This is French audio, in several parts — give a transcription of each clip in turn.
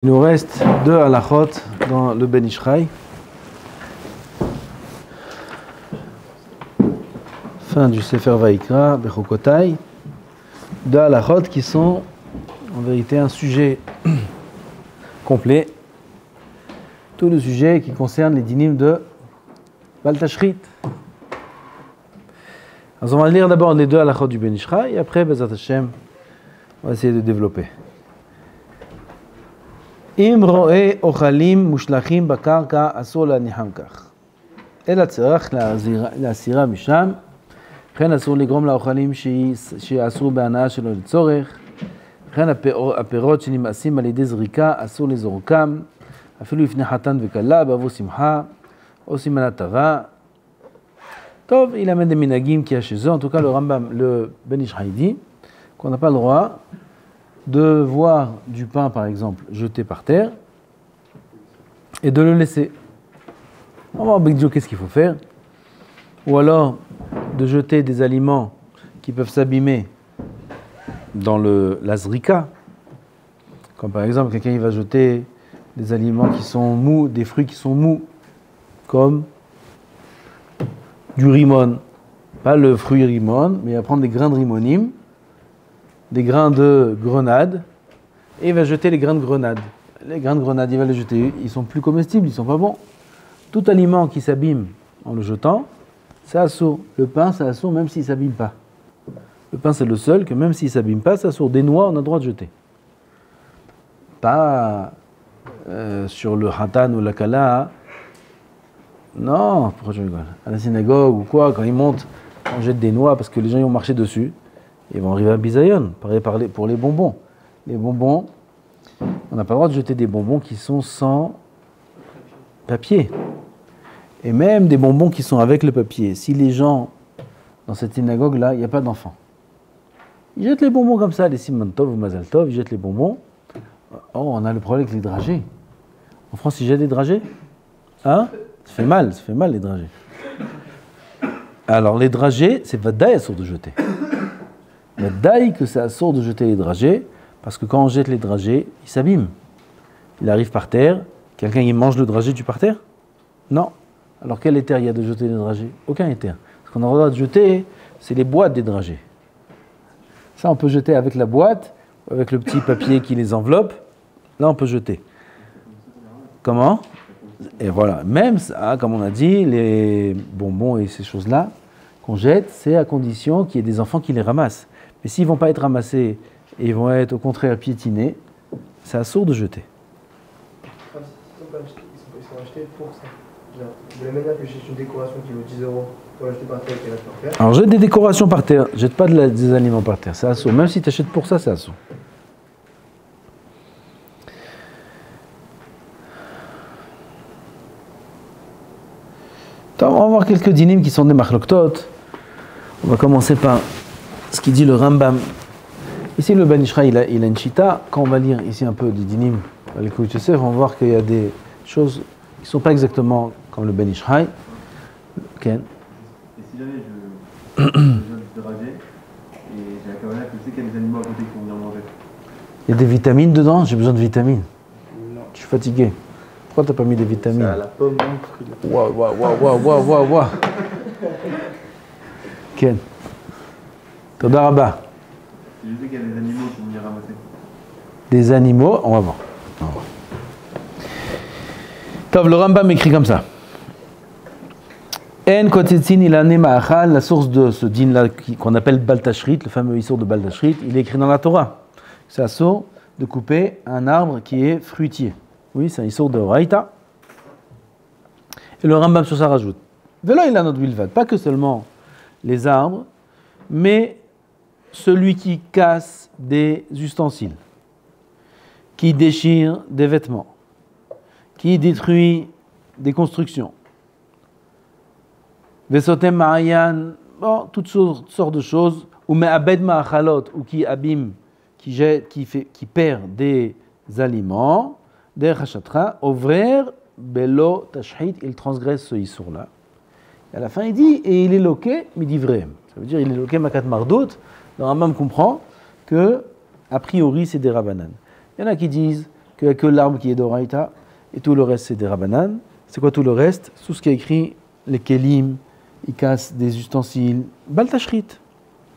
Il nous reste 2 halachot dans le Ben Ishraï. Fin du Sefer Vaikra, Bechokotai. 2 halachot qui sont en vérité un sujet complet. Tout le sujet qui concerne les dynim de Baal Tashrit. Alors on va lire d'abord les 2 halachot du Ben Ishraï et après, Bezat Hashem, on va essayer de développer. אם רואה אוכלים מושלכים בקרקע אסור להניחם כך אלא צריך להסירה משם וכן אסור לגרום לאוכלים שאסור בהנאה שלא לצורך וכן הפירות שנמאסים על ידי זריקה אסור לזורקם אפילו לפני חתן וכלה בעבור שמחה או סימנת טובה. טוב, il amène des minagim qui a chez eux. En tout cas, le Rambam, le Ben Ishraï dit qu'on n'a pas le droit de voir du pain, par exemple, jeté par terre et de le laisser. On va voir avec Dieu qu'est-ce qu'il faut faire. Ou alors de jeter des aliments qui peuvent s'abîmer dans la zrika. Comme par exemple, quelqu'un il va jeter des aliments qui sont mous, des fruits qui sont mous, comme du rimon. Pas le fruit rimon, mais il va prendre des grains de rimonim, des grains de grenade, et il va jeter les grains de grenade. Les grains de grenade, il va les jeter, ils sont plus comestibles, ils sont pas bons. Tout aliment qui s'abîme en le jetant, c'est assourd. Le pain, c'est assourd même s'il ne s'abîme pas. Le pain, c'est le seul que même s'il ne s'abîme pas, c'est assourd. Des noix, on a le droit de jeter. Pas sur le hatan ou la kala. Non, pourquoi je rigole? À la synagogue ou quoi, quand ils montent, on jette des noix parce que les gens y ont marché dessus. Ils vont arriver à Bisayon. Pareil pour les bonbons. Les bonbons, on n'a pas le droit de jeter des bonbons qui sont sans papier. Et même des bonbons qui sont avec le papier. Si les gens, dans cette synagogue-là, il n'y a pas d'enfants, ils jettent les bonbons comme ça, les Simon Tov ou Mazal Tov, ils jettent les bonbons. Oh, on a le problème avec les dragées. En France, ils jettent des dragées? Hein? Ça fait mal les dragées. Alors, les dragées, c'est vadaï assourd de jeter. Mais d'ailleurs que c'est assourd de jeter les dragées, parce que quand on jette les dragées, ils s'abîment. Il arrive par terre, quelqu'un il mange le dragé du par terre? Non. Alors quel éther il y a de jeter les dragées? Aucun éther. Ce qu'on a le droit de jeter, c'est les boîtes des dragées. Ça on peut jeter avec la boîte, avec le petit papier qui les enveloppe. Là on peut jeter. Comment? Et voilà. Même ça, comme on a dit, les bonbons et ces choses-là qu'on jette, c'est à condition qu'il y ait des enfants qui les ramassent. Mais s'ils ne vont pas être ramassés et ils vont être au contraire piétinés, c'est assourd de jeter. Ils sont achetés pour ça. De la manière que j'achète une décoration qui vaut 10 euros pour l'acheter par terre et qu'elle reste par terre. Alors jette des décorations par terre, jette pas des aliments par terre, c'est assourd. Même si tu achètes pour ça, c'est assourd. On va voir quelques dynim qui sont des machloktot. On va commencer par ce qu'il dit le Rambam. Ici, le Ben Ishraï, il a une chita. Quand on va lire ici un peu des dynim, on va voir qu'il y a des choses qui ne sont pas exactement comme le Ben Ishraï. Okay. Et si jamais je jette du dragé, et j'ai la caméra qui sait qu'il y a des animaux à côté qui vont venir manger. Il y a des vitamines dedans? J'ai besoin de vitamines. Non. Je suis fatigué. Pourquoi tu n'as pas mis des vitamines? C'est à la pomme, Waouh. Ken. Toda Rabba. Je sais qu'il y a des animaux qui vont venir ramasser. Des animaux, on va voir. Tov, le Rambam écrit comme ça. En kotetzin ilane ma'achal, la source de ce din-là qu'on appelle Baal Tashrit, le fameux issour de Baal Tashrit, il est écrit dans la Torah. C'est assour de couper un arbre qui est fruitier. Oui, c'est un issour de Raïta. Et le Rambam sur ça rajoute. Velo il a notre bilvad, pas que seulement les arbres, mais celui qui casse des ustensiles, qui déchire des vêtements, qui détruit des constructions. Vesotem ma'ayan, bon, toutes sortes de choses, ou me'abed ma'achalot, ou qui abîme, qui jette, qui perd des aliments, des rachatra, ovrer belo tashhit, il transgresse ce issour-là. Et à la fin, il dit, et il est loqué, midivrem. Ça veut dire, il est loqué makat mardot. Le Rambam comprend que, a priori, c'est des rabbanan. Il y en a qui disent qu'il n'y a que l'arbre qui est d'Oraïta, et tout le reste c'est des Rabbanan. C'est quoi tout le reste? Tout ce qui est écrit, les Kélim, ils cassent des ustensiles, Baltashrit.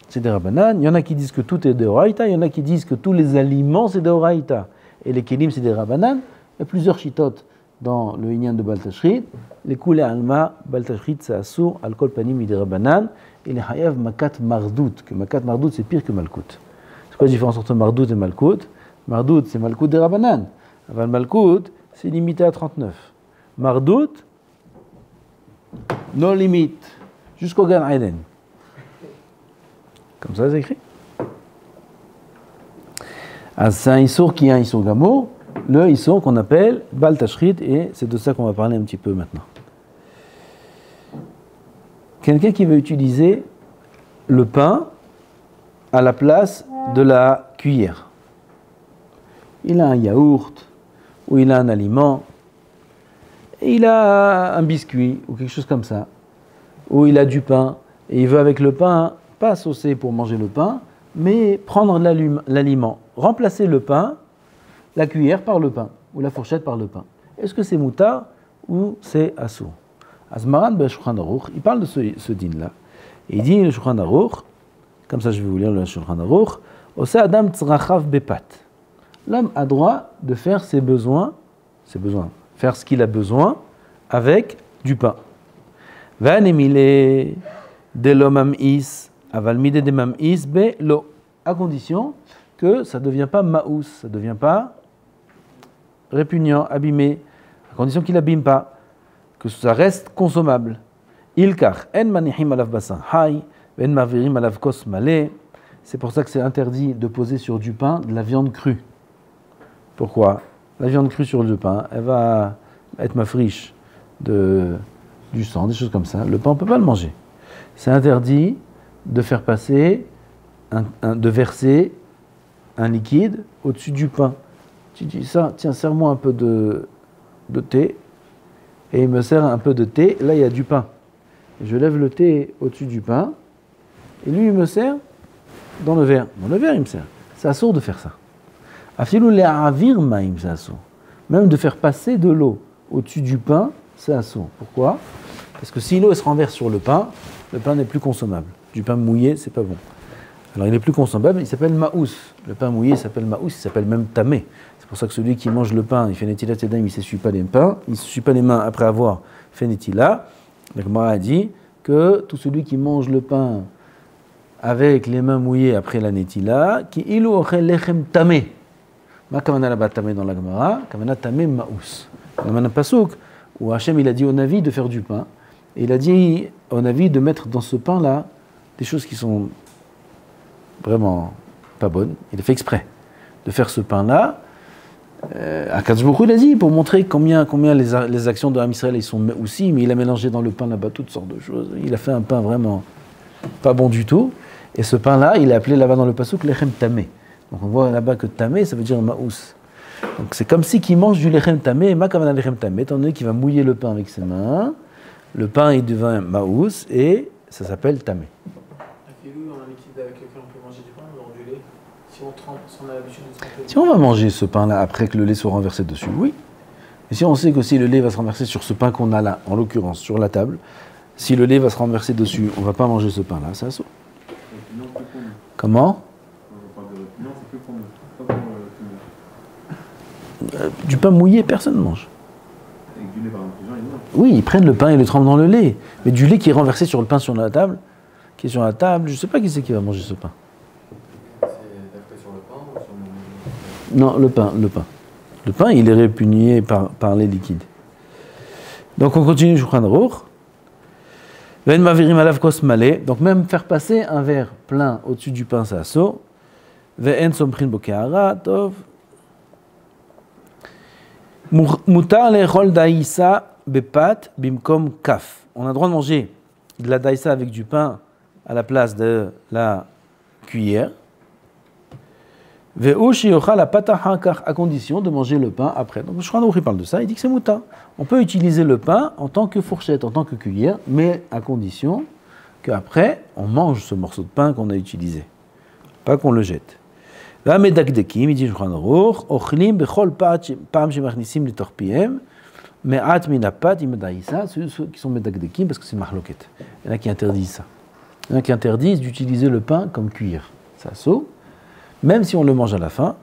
C'est des Rabbanan. Il y en a qui disent que tout est d'Oraïta, il y en a qui disent que tous les aliments c'est d'Oraïta. Et les Kélim c'est des Rabbanan. Il y a plusieurs chitotes dans le Inyan de Baltashrit. Les Koulé Alma, Baltashrit c'est Assour, Al-Kol Panim des Rabbanan. Et les Hayav Makat Mardout, que Makat Mardout c'est pire que Malkout. C'est quoi la différence entre Mardout et Malkout? Mardout c'est Malkout des Rabbanan. Avant Malkout, c'est limité à 39. Mardout, no limite, jusqu'au Gan Eden. Comme ça c'est écrit. C'est un Issour qui est un Issour Gamour, le Issour qu'on appelle Bal Tashrit, et c'est de ça qu'on va parler un petit peu maintenant. Quelqu'un qui veut utiliser le pain à la place de la cuillère. Il a un yaourt, ou il a un aliment, et il a un biscuit, ou quelque chose comme ça, ou il a du pain, et il veut avec le pain, pas saucer pour manger le pain, mais prendre l'aliment, remplacer le pain, la cuillère par le pain, ou la fourchette par le pain. Est-ce que c'est moutar ou c'est assour? Azmaran ben Shulchan Aruch, il parle de ce din-là. Il dit le Shulchan Aruch, comme ça je vais vous lire le Shulchan Aruch, Ose Adam tzrachav bepat. L'homme a droit de faire ses besoins, faire ce qu'il a besoin avec du pain. Vanemile de l'omam'is, avalmide de mam'is be lo, à condition que ça ne devient pas maous, ça ne devient pas répugnant, abîmé, à condition qu'il n'abîme pas, que ça reste consommable. Ilkar, en manihim alav basan hay, en mavirim alav kos malé. C'est pour ça que c'est interdit de poser sur du pain de la viande crue. Pourquoi? La viande crue sur le pain, elle va être mafriche du sang, des choses comme ça. Le pain, on ne peut pas le manger. C'est interdit de faire passer, de verser un liquide au-dessus du pain. Tu dis ça, tiens, serre-moi un peu de thé. Et il me sert un peu de thé, là il y a du pain. Et je lève le thé au-dessus du pain, et lui il me sert dans le verre. Dans le verre il me sert. C'est assourd de faire ça. Afilou le'avir ma'im, c'est assourd. Même de faire passer de l'eau au-dessus du pain, c'est assourd. Pourquoi? Parce que si l'eau se renverse sur le pain n'est plus consommable. Du pain mouillé, c'est pas bon. Alors il est plus consommable, il s'appelle maous. Le pain mouillé s'appelle maous, il s'appelle même tamé. C'est pour ça que celui qui mange le pain, il fait netilat yadayim, il ne s'essuie pas les mains après avoir fait netilat. La Gemara a dit que tout celui qui mange le pain avec les mains mouillées après la netila, qui ilu ochel lechem tamé. Ma kamana là-bas tamé dans la Gemara, kamana tamé maous. On a un pasouk où Hachem il a dit au Navi de faire du pain, et il a dit au Navi de mettre dans ce pain-là des choses qui sont vraiment pas bonnes. Il a fait exprès de faire ce pain-là. Akadosh Baruch Hu, il a dit pour montrer combien les actions de Ham Israël ils sont aussi, mais il a mélangé dans le pain là-bas toutes sortes de choses. Il a fait un pain vraiment pas bon du tout. Et ce pain-là, il est appelé là-bas dans le passouk lechem tamé. Donc on voit là-bas que tamé, ça veut dire maous. Donc c'est comme si qu'il mange du lechem tamé, ma kamana lechem tamé, étant donné qu'il va mouiller le pain avec ses mains. Le pain il devient maous et ça s'appelle tamé. Si on va manger ce pain-là après que le lait soit renversé dessus, oui. Mais si on sait que si le lait va se renverser sur ce pain qu'on a là, en l'occurrence sur la table, si le lait va se renverser dessus, on ne va pas manger ce pain-là, c'est assaut. Comment? Du pain mouillé, personne ne mange. Avec du lait, par exemple, les gens, ils mangent. Oui, ils prennent le pain et le trempent dans le lait. Mais du lait qui est renversé sur le pain sur la table, je ne sais pas qui c'est qui va manger ce pain. Non, le pain. Le pain, il est répugné par les liquides. Donc on continue, Shulchan Aruch. Ven mavirim alav kos malé. Donc même faire passer un verre plein au-dessus du pain, c'est assaut. Ve'en somprin bo ke'ara, tov. Mutar le'echol daïsa bepat bimkom kaf. On a le droit de manger de la daïsa avec du pain à la place de la cuillère. À condition de manger le pain après. Donc, le Shulchan Aruch parle de ça, il dit que c'est mouta. On peut utiliser le pain en tant que fourchette, en tant que cuillère, mais à condition qu'après, on mange ce morceau de pain qu'on a utilisé. Pas qu'on le jette. והמדקדקים, dit Shulchan Aruch, אוכלים בכל פעם שמכניסים לתוך פיהם, מעט מן הפת עם הדאïsa, ceux qui sont medakdekim, parce que c'est mahloket. Il y en a qui interdisent ça. Il y en a qui interdisent d'utiliser le pain comme cuillère. C'est assaut, même si on le mange à la fin.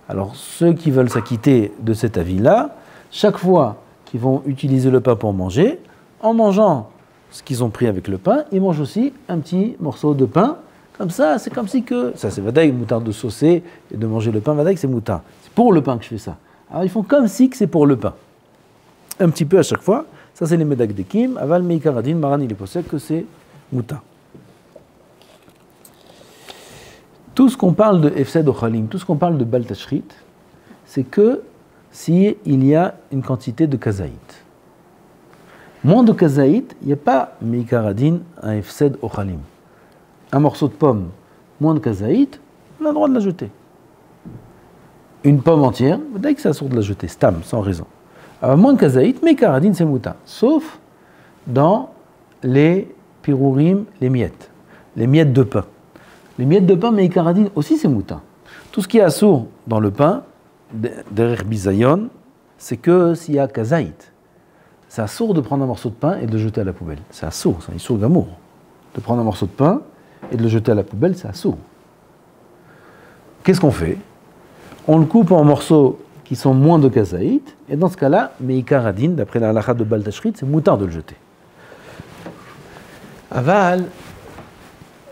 Alors ceux qui veulent s'acquitter de cet avis-là, chaque fois qu'ils vont utiliser le pain pour manger, en mangeant ce qu'ils ont pris avec le pain, ils mangent aussi un petit morceau de pain. Comme ça, c'est comme si que... Ça, c'est vadaï, moutarde de saucer et de manger le pain. Vadaï, c'est moutarde. C'est pour le pain que je fais ça. Alors, ils font comme si que c'est pour le pain. Un petit peu à chaque fois. Ça, c'est les medakdekim. Aval meikaradin, Maran, il est possède que c'est moutarde. Tout ce qu'on parle de Efsed Ochalim, tout ce qu'on parle de Bal Tashrit, c'est que s'il y a une quantité de kazaït. Moins de kazaït, il n'y a pas meikaradin, un Efsed Ochalim. Un morceau de pomme, moins de kazaït, on a le droit de la jeter. Une pomme entière, vous savez que c'est assourd de la jeter, stam, sans raison. Alors, moins de kazaït, mais karadine, c'est mouta. Sauf dans les pirourim, les miettes de pain. Les miettes de pain, mais karadine aussi, c'est mouta. Tout ce qui est assourd dans le pain, derrière bisayon, c'est que s'il y a kazaït. C'est assourd de prendre un morceau de pain et de le jeter à la poubelle. C'est assourd, c'est un issour gamour. De prendre un morceau de pain et de le jeter à la poubelle, c'est assourd. Qu'est-ce qu'on fait? On le coupe en morceaux qui sont moins de kazaït, et dans ce cas-là, meikaradin, d'après la halakha de Bal Tashrit, c'est moutard de le jeter. Aval,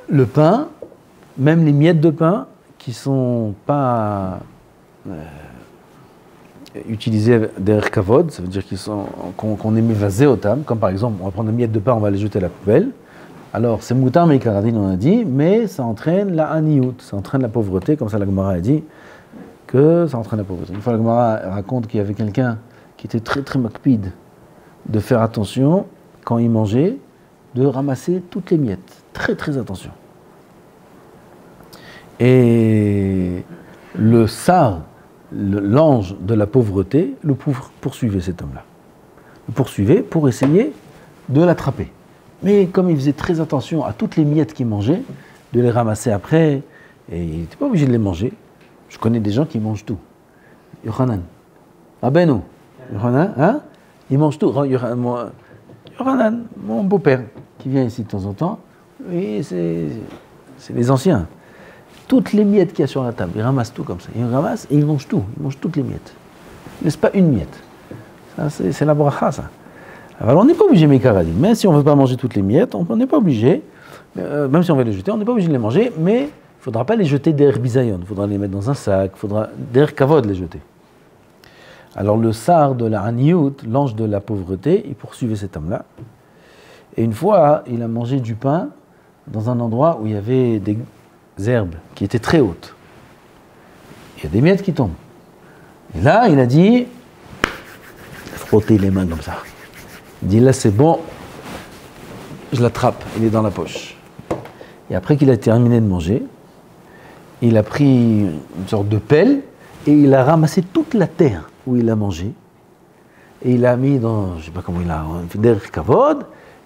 le pain, même les miettes de pain, qui ne sont pas utilisées derrière kavod, ça veut dire qu'on est mévasé au tam, comme par exemple, on va prendre des miettes de pain, on va les jeter à la poubelle. Alors, c'est moutar, mais karadine, on a dit, mais ça entraîne la aniout, ça entraîne la pauvreté, comme ça la Gemara a dit, que ça entraîne la pauvreté. Une fois, la Gemara raconte qu'il y avait quelqu'un qui était très très makpid de faire attention, quand il mangeait, de ramasser toutes les miettes. Très très attention. Et le sar, l'ange de la pauvreté, le poursuivait cet homme-là. Le poursuivait pour essayer de l'attraper. Mais comme il faisait très attention à toutes les miettes qu'il mangeait, de les ramasser après, et il n'était pas obligé de les manger. Je connais des gens qui mangent tout. Yochanan. Rabbeinu. Yochanan, hein? Il mange tout. Yochanan, mon beau-père, qui vient ici de temps en temps, oui, c'est les anciens. Toutes les miettes qu'il y a sur la table, il ramasse tout comme ça. Il ramasse et il mange tout. Il mange toutes les miettes. Il ne laisse pas une miette. Ça, c'est la bracha, ça. Alors on n'est pas obligé, meikaradin. Mais si on ne veut pas manger toutes les miettes, on n'est pas obligé. Même si on veut les jeter, on n'est pas obligé de les manger, mais il ne faudra pas les jeter derrière bisayon. Il faudra les mettre dans un sac, il faudra derrière kavod les jeter. Alors le sar de la haniout, l'ange de la pauvreté, il poursuivait cet homme-là. Et une fois, il a mangé du pain dans un endroit où il y avait des herbes qui étaient très hautes. Il y a des miettes qui tombent. Et là, il a dit, frotter les mains comme ça. Il dit, là c'est bon, je l'attrape, il est dans la poche. Et après qu'il a terminé de manger, il a pris une sorte de pelle et il a ramassé toute la terre où il a mangé. Et il a mis dans, je ne sais pas comment il a fait, derrière kavod.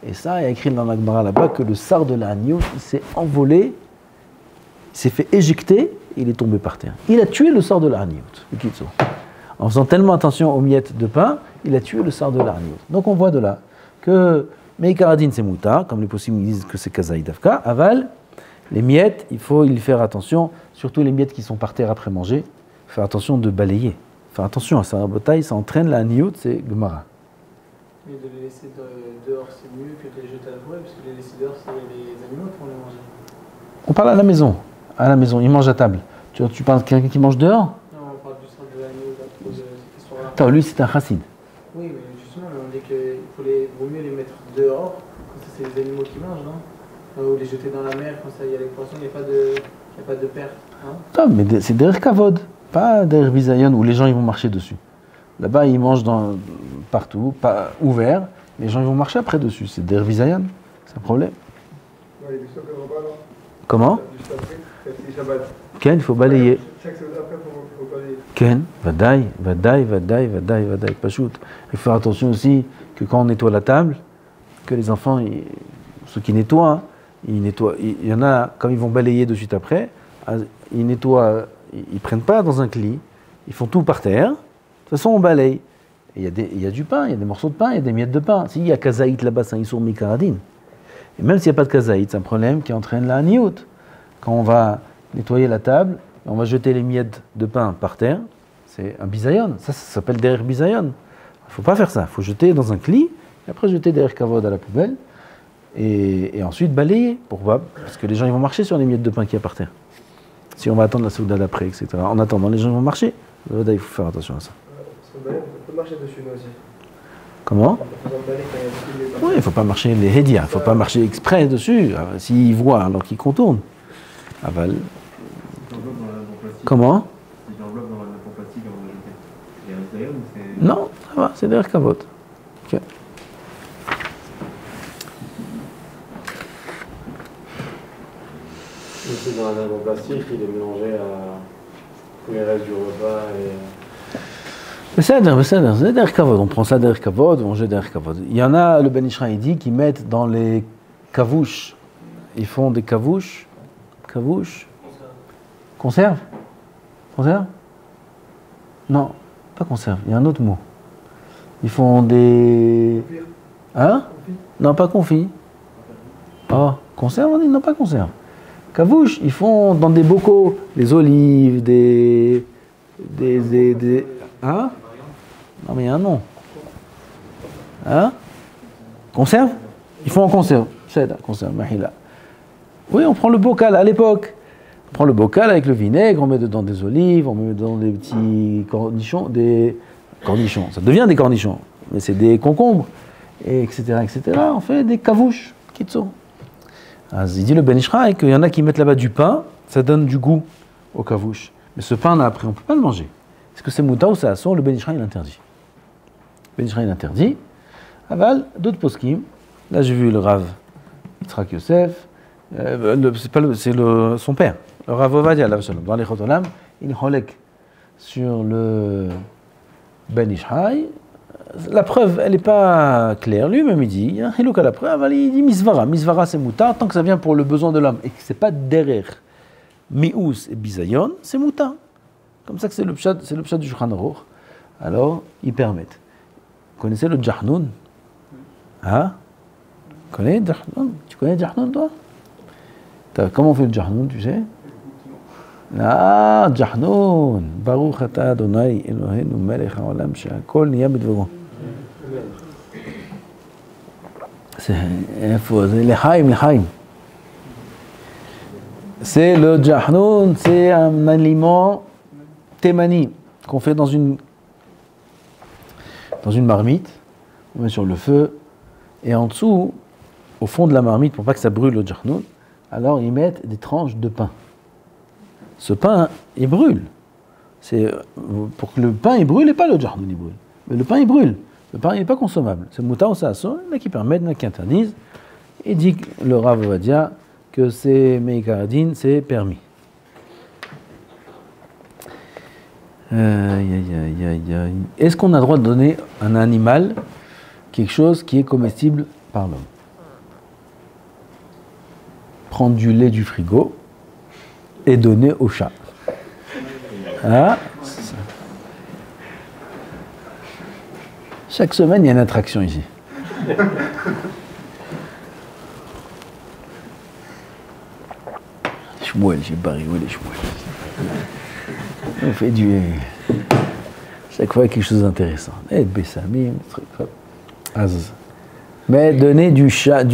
Et ça, il a écrit dans la Gemara là-bas que le sar de la haniout s'est envolé, il s'est fait éjecter, et il est tombé par terre. Il a tué le sar de la haniout, le kitso. En faisant tellement attention aux miettes de pain, il a tué le sar de la haniout. Donc on voit de là que meikaradin c'est mouta, comme les possibles disent que c'est kazaï davka, aval, les miettes, il faut y faire attention, surtout les miettes qui sont par terre après manger, faire attention de balayer. Faire attention à ça, bataille, ça entraîne la haniout, c'est Gemara. Mais de les laisser dehors, c'est mieux que de les jeter à la poubelle, parce que les laisser dehors, c'est les animaux qui vont les manger. On parle à la maison. À la maison, ils mangent à table. Tu parles de quelqu'un qui mange dehors? Non, on parle du sar de l'agneau, de cette histoire-là. Attends, lui, c'est un chassid. Oui, mais justement, on dit qu'il vaut mieux les mettre dehors, comme ça, c'est les animaux qui mangent, non? Ou les jeter dans la mer, comme ça, il y a les poissons, il n'y a pas de perte. Hein? Non, mais c'est derrière kavod, pas derrière bisayon où les gens ils vont marcher dessus. Là-bas, ils mangent partout, pas ouvert, les gens ils vont marcher après dessus. C'est derrière bisayon, c'est un problème. Ouais, il Comment? Ken, il faut balayer. Chaque semaine après, il faut balayer. Ken, vadaï, pachout. Il faut faire attention aussi que quand on nettoie la table, que les enfants, ceux qui nettoient, il y en a, comme ils vont balayer de suite après, ils nettoient ils prennent pas dans un cli, ils font tout par terre. De toute façon, on balaye. Il y a du pain, il y a des morceaux de pain, il y a des miettes de pain. S'il y a kazaït là-bas, c'est un issour mikaradine. Et même s'il n'y a pas de kazaït, c'est un problème qui entraîne la niout. Quand on va nettoyer la table, on va jeter les miettes de pain par terre, c'est un bisayon. Ça s'appelle derrière bisayon. Il ne faut pas faire ça. Il faut jeter dans un cli, et après jeter derrière kavod à la poubelle, et ensuite balayer. Pourquoi ? Parce que les gens ils vont marcher sur les miettes de pain qu'il y a par terre. Si on va attendre la souda d'après, etc. En attendant, les gens vont marcher. Il faut faire attention à ça. On peut marcher dessus, nous aussi. Comment ? Oui, il ne faut pas marcher les hédias, il ne faut pas marcher exprès dessus. S'ils voient, alors qu'ils contournent. Aval. Comment ? Si j'enveloppe dans la nappe en plastique avant de jeter, il y a un bisayon ou c'est... Non, ça va, c'est derrière kavod. Ok. Aussi dans la nappe en plastique, il est mélangé à tous les restes du repas et... C'est derrière kavod. On prend ça derrière kavod, on jette derrière kavod. Il y en a, le Ben Ishra, il dit, qui mettent dans les kavouches. Ils font des kavouches. Kavouches. Conserve. Conserve ? Non, pas conserve. Il y a un autre mot. Ils font des... Hein ? Non, pas confit. Oh, conserve, on dit non, pas conserve. Kavouche, ils font dans des bocaux, des olives, des... Hein ? Non, mais il y a un nom. Hein ? Conserve ? Ils font en conserve. C'est conserve, mahila. Oui, on prend le bocal à l'époque. On prend le bocal avec le vinaigre, on met dedans des olives, on met dedans des petits cornichons, ça devient des cornichons, mais c'est des concombres, et etc., etc. On fait des kavouches, kitso. Il dit le Ben Ishra qu'il y en a qui mettent là-bas du pain, ça donne du goût aux kavouches. Mais ce pain-là, après, on ne peut pas le manger. Est-ce que c'est mouta ou c'est assour ? Le Ben Ishra, il interdit. Le Ben Ishra, il interdit. Aval, d'autres poskim. Là, j'ai vu le Rav Yitzhak Yosef. C'est son père, le Rav Ovadia, dans les Chotolam, il holek sur le Ben Ishai. La preuve, elle n'est pas claire. Lui-même, il dit, il y a un chilouk à la preuve, il dit misvara. Misvara, c'est mouta, tant que ça vient pour le besoin de l'homme et que ce n'est pas derrière mious et bisayon, c'est mouta. Comme ça que c'est le pshat du Shulchan Aruch. Alors, ils permettent. Vous connaissez le Jahnoun ? Hein ? Tu connais Jahnoun, toi ? Comment on fait le Jahnoun, tu sais ? Ah, Jahnoun. Baruch ata Adonai Eloheinu melech haolam she'akol niya bidvaro. C'est l'Echaim. C'est le Jahnoun, c'est un aliment thémani qu'on fait dans une marmite, on met sur le feu, et en dessous, au fond de la marmite, pour pas que ça brûle le Jahnoun, alors ils mettent des tranches de pain. Ce pain, il brûle. C'est pour que le pain il brûle et pas le Jahnoun il brûle. Mais le pain il brûle. Le pain il n'est pas consommable. C'est mouta ou sasson, il y en a qui permettent, il y en a qui interdisent. Et dit le Rav Ovadia que c'est meikaradine, c'est permis. Est-ce qu'on a le droit de donner à un animal quelque chose qui est comestible par l'homme ? Prendre du lait du frigo et donner au chat. Ah, chaque semaine, il y a une attraction ici. Shmuel, j'ai pas rigolé, Shmuel. On fait chaque fois quelque chose d'intéressant. Et bessamim, truc, hop. Mais donner du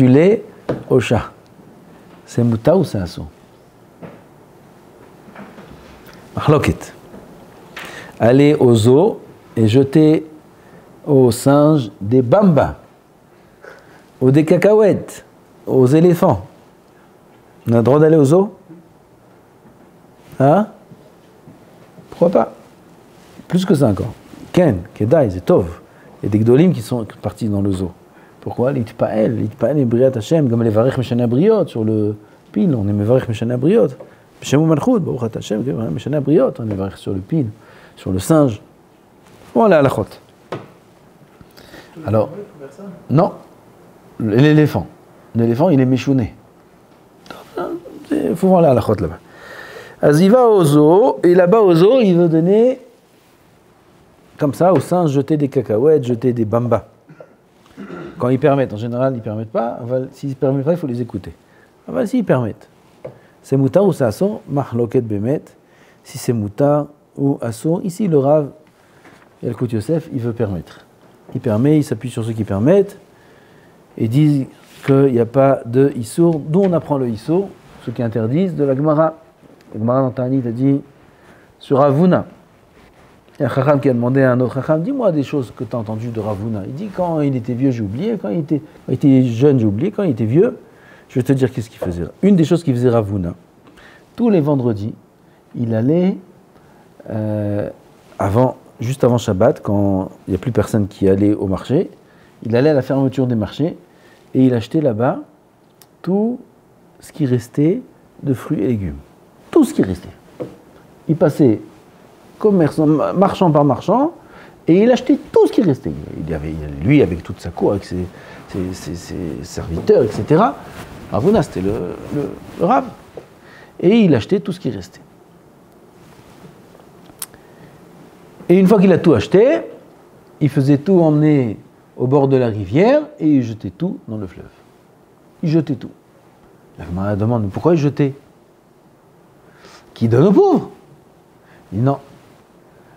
lait au chat. C'est mouta ou c'est assour ? Mahloket. Aller aux zoos et jeter aux singes des bambas, ou des cacahuètes, aux éléphants. On a le droit d'aller aux zoos ? Hein ? Pourquoi pas ? Plus que ça encore. Ken, Kedai, Zetov. Il y a des gdolim qui sont partis dans le zoo. Pourquoi ? L'itpael et Briat Hashem, comme les Varech Meshana Briot sur le pile, on est Varech Meshana Briot. Shemou Malchut, Baruch Ata Hashem, Meshana Briot, on est Varech sur le pile, sur le singe. Voilà la chot. Alors, non, l'éléphant. L'éléphant, il est méchouné. Il faut voir la chot là-bas. il va au zoo, et là-bas au zoo, il veut donner, comme ça, aux singes, jeter des cacahuètes, jeter des bambas. Quand ils permettent, en général, ils ne permettent pas. S'ils ne permettent pas, il faut les écouter. S'ils permettent. C'est moutar ou c'est assour, mahloket bemet. Si c'est moutar ou assour, ici le Rav, Yalkut Yosef, il veut permettre. Il permet, il s'appuie sur ceux qui permettent, et dit qu'il n'y a pas de issour. D'où on apprend le issour, ceux qui interdisent, de la Gemara. La Gemara dans Ta'anit a dit sur Ravuna. Il y a un Chacham qui a demandé à un autre Chacham, dis-moi des choses que tu as entendues de Ravuna. Il dit, quand il était vieux, j'ai oublié, quand il était jeune, j'ai oublié, quand il était vieux, je vais te dire qu'est-ce qu'il faisait. Une des choses qu'il faisait Ravuna, tous les vendredis, il allait, juste avant Shabbat, quand il n'y a plus personne qui allait au marché, il allait à la fermeture des marchés et il achetait là-bas tout ce qui restait de fruits et légumes. Tout ce qui restait. Il passait marchand par marchand, et il achetait tout ce qui restait. Il y avait, lui, avec toute sa cour, avec ses serviteurs, etc. Ravuna, c'était le Rav. Et il achetait tout ce qui restait. Et une fois qu'il a tout acheté, il faisait tout emmener au bord de la rivière, et il jetait tout dans le fleuve. Il jetait tout. La Gemara demande, pourquoi il jetait? Qui donne aux pauvres? Il dit non.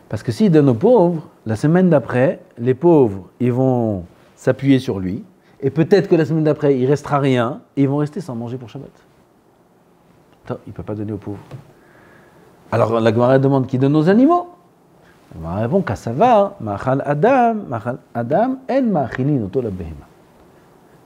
Parce que s'il donne aux pauvres, la semaine d'après, les pauvres, ils vont s'appuyer sur lui, et peut-être que la semaine d'après, il ne restera rien, et ils vont rester sans manger pour Shabbat. Attends, il ne peut pas donner aux pauvres. Alors la Gemara demande qui donne aux animaux. La Gemara répond qu'Assava, Machal Adam, en Machilin Oto la Behema.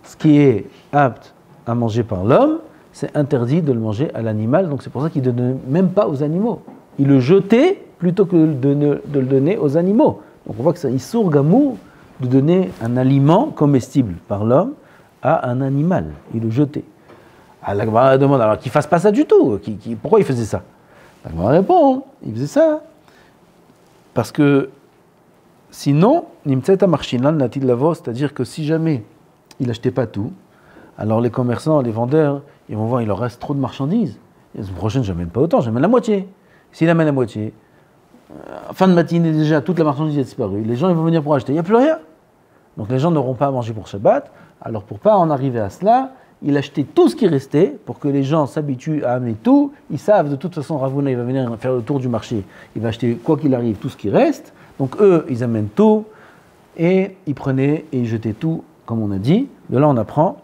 Ce qui est apte à manger par l'homme, c'est interdit de le manger à l'animal, donc c'est pour ça qu'il ne donne même pas aux animaux. Il le jetait plutôt que de le donner aux animaux. Donc on voit que c'est Issour Gamour de donner un aliment comestible par l'homme à un animal. Il le jetait. La Gemara demande alors qu'il ne fasse pas ça du tout. Pourquoi il faisait ça? La Gemara répond, il faisait ça parce que sinon, Nimtzeta Marchinan Natil Lavo, c'est-à-dire que si jamais il n'achetait pas tout, alors les commerçants, les vendeurs, ils vont voir, il leur reste trop de marchandises. Et la semaine prochaine, je n'amène pas autant, j'amène la moitié. S'il amène la moitié, fin de matinée déjà, toute la marchandise a disparu. Les gens ils vont venir pour acheter, il n'y a plus rien. Donc les gens n'auront pas à manger pour Shabbat. Alors pour ne pas en arriver à cela, il achetait tout ce qui restait pour que les gens s'habituent à amener tout. Ils savent de toute façon, Ravuna, il va venir faire le tour du marché. Il va acheter, quoi qu'il arrive, tout ce qui reste. Donc eux, ils amènent tout et ils prenaient et ils jetaient tout, comme on a dit. De là, on apprend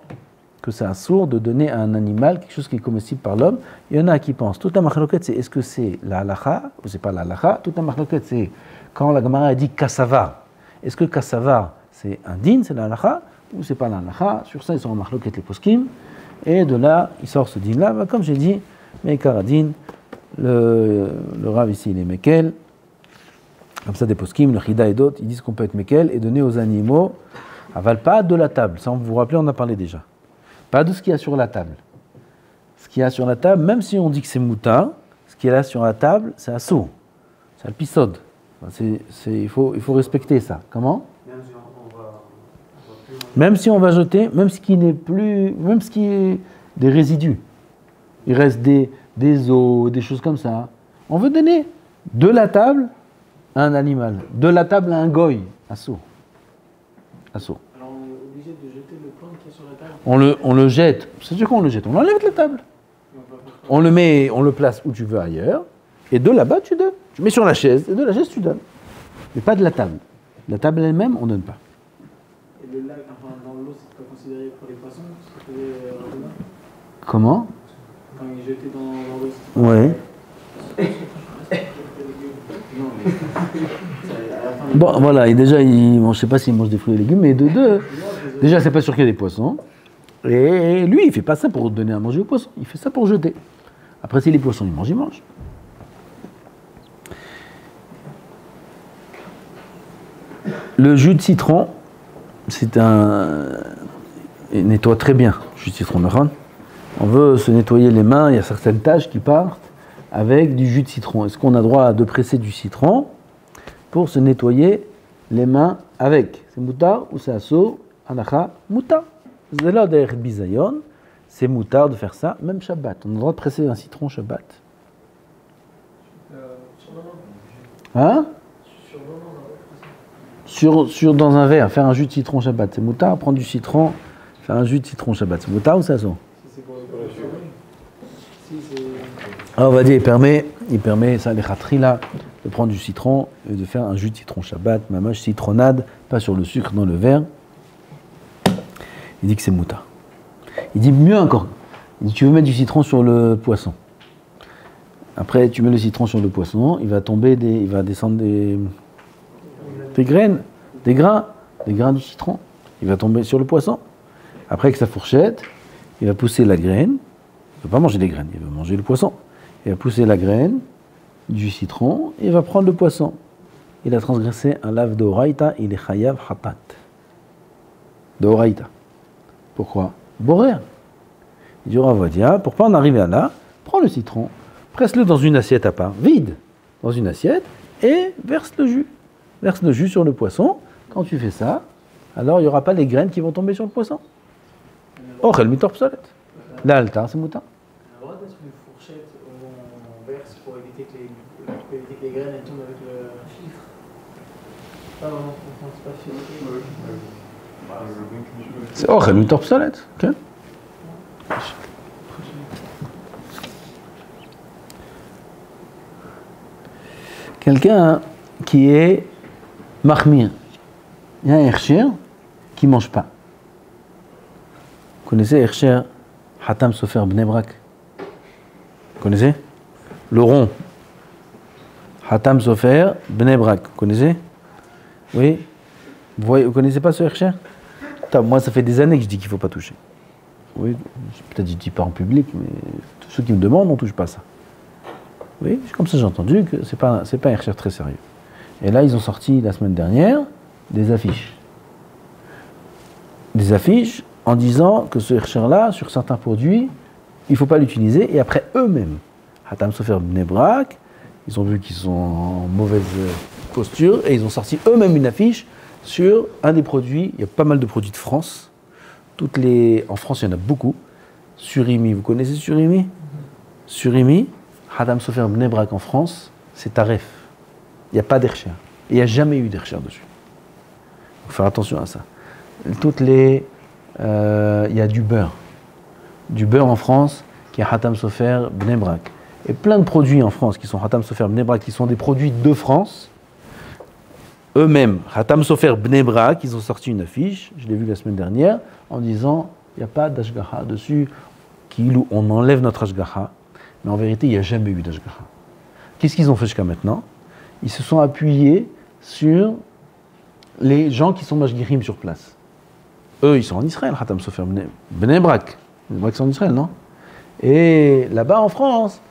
que c'est assour de donner à un animal quelque chose qui est comestible par l'homme. Il y en a qui pensent, toute la machloket, c'est est-ce que c'est la halacha ou c'est pas la halacha? Toute la machloket, c'est quand la Gemara a dit kassava. Est-ce que kassava, c'est un din, c'est la halacha, ou c'est pas la halacha? Sur ça, ils sont en machloket les poskim. Et de là, il sort ce din-là. Bah, comme j'ai dit, meikar din, le Rav ici, il est mekel. Comme ça, des poskim, le chida et d'autres, ils disent qu'on peut être mekel et donner aux animaux, aval pas de la table. Ça, vous vous rappelez, on a parlé déjà. Pas de ce qu'il y a sur la table. Ce qu'il y a sur la table, même si on dit que c'est mouta, ce qu'il y a là sur la table, c'est assaut. C'est alpisode. Il faut respecter ça. Comment? Même si on va jeter, même ce qui est des résidus. Il reste des os, des choses comme ça. On veut donner de la table à un animal, de la table à un goy, assaut. Assaut. De jeter le plan qui est sur la table. On le jette. C'est-à-dire qu'on le jette. On l'enlève de la table. On le place où tu veux ailleurs. Et de là-bas, tu donnes. Tu mets sur la chaise. Et de la chaise, tu donnes. Mais pas de la table. La table elle-même, on ne donne pas. Et le lac, enfin, dans l'eau, c'est pas considéré pour les poissons? Comment? Quand il est jeté dans l'eau. Ouais. Non, mais... Bon, voilà. Et déjà, je ne sais pas s'il mange des fruits et légumes, mais de deux. Déjà, c'est pas sûr qu'il y ait des poissons. Et lui, il ne fait pas ça pour donner à manger aux poissons. Il fait ça pour jeter. Après, si les poissons, ils mangent, ils mangent. Le jus de citron, il nettoie très bien. Le jus de citron marron. On veut se nettoyer les mains, il y a certaines taches qui partent avec du jus de citron. Est-ce qu'on a droit de presser du citron pour se nettoyer les mains avec? C'est moutar ou c'est assaut? Halacha, moutar. C'est moutar de faire ça, même Shabbat. On a le droit de presser un citron Shabbat. Hein? Dans un verre, faire un jus de citron Shabbat, c'est moutar. Prendre du citron, faire un jus de citron Shabbat, c'est moutar ou ça sent? On va dire, il permet ça, les khatri là, de prendre du citron et de faire un jus de citron Shabbat, mamash citronnade, pas sur le sucre dans le verre. Il dit que c'est moutar. Il dit mieux encore. Il dit tu veux mettre du citron sur le poisson. Après tu mets le citron sur le poisson, il va descendre des graines, des grains du citron. Il va tomber sur le poisson. Après avec sa fourchette, il va pousser la graine. Il ne va pas manger les graines, il va manger le poisson. Il va pousser la graine du citron et il va prendre le poisson. Il a transgressé un lave d'oraïta, il est chayav hatat. D'oraïta. Pourquoi? Borer. Il dit Ravadia, pour ne pas en arriver à là, prends le citron, presse-le dans une assiette à part, vide, dans une assiette, et verse le jus. Verse le jus sur le poisson. Quand tu fais ça, alors il n'y aura pas les graines qui vont tomber sur le poisson. Oh, quel mitor obsolète. Là, le temps, c'est moutin. On a le droit de mettre une fourchette où on verse pour éviter que les graines elles tombent avec le filtre. Pas vraiment, c'est pas filtré. C'est oh, quel mitor obsolète. Okay. Quelqu'un qui est mahmir, il y a un hercher qui ne mange pas. Vous connaissez hercher Hatam Sofer Bnei Brak? Vous connaissez? Le rond. Hatam Sofer Bnei Brak. Vous connaissez? Oui? Vous connaissez pas ce hercher? Moi, ça fait des années que je dis qu'il ne faut pas toucher. Oui, peut-être je ne dis pas en public, mais tous ceux qui me demandent, on ne touche pas ça. Oui, comme ça j'ai entendu que ce n'est pas un hercher très sérieux. Et là, ils ont sorti la semaine dernière des affiches. Des affiches en disant que ce hercher-là, sur certains produits, il ne faut pas l'utiliser. Et après, eux-mêmes, Hatam Sofer Bnei Brak, ils ont vu qu'ils sont en mauvaise posture et ils ont sorti eux-mêmes une affiche sur un des produits. Il y a pas mal de produits de France. En France, il y en a beaucoup. Surimi, vous connaissez Surimi? Surimi, Hatam Sofer Bnei Brak en France, c'est taref. Il n'y a pas d'hercher. Il n'y a jamais eu d'hercher dessus. Il faut faire attention à ça. Il y a du beurre. Du beurre en France qui est Hatam Sofer Bnei Brak. Et plein de produits en France qui sont Hatam Sofer Bnei Brak, qui sont des produits de France. Eux-mêmes, Hatam Sofer Bnei Brak, ils ont sorti une affiche, je l'ai vue la semaine dernière, en disant il n'y a pas d'ashgaha dessus, on enlève notre ashgaha. Mais en vérité, il n'y a jamais eu d'ashgaha. Qu'est-ce qu'ils ont fait jusqu'à maintenant? Ils se sont appuyés sur les gens qui sont mashgirim sur place. Eux, ils sont en Israël, Hatam Sofer Bnei Brak. Bnei Brak, c'est en Israël, non? Et là-bas, en France,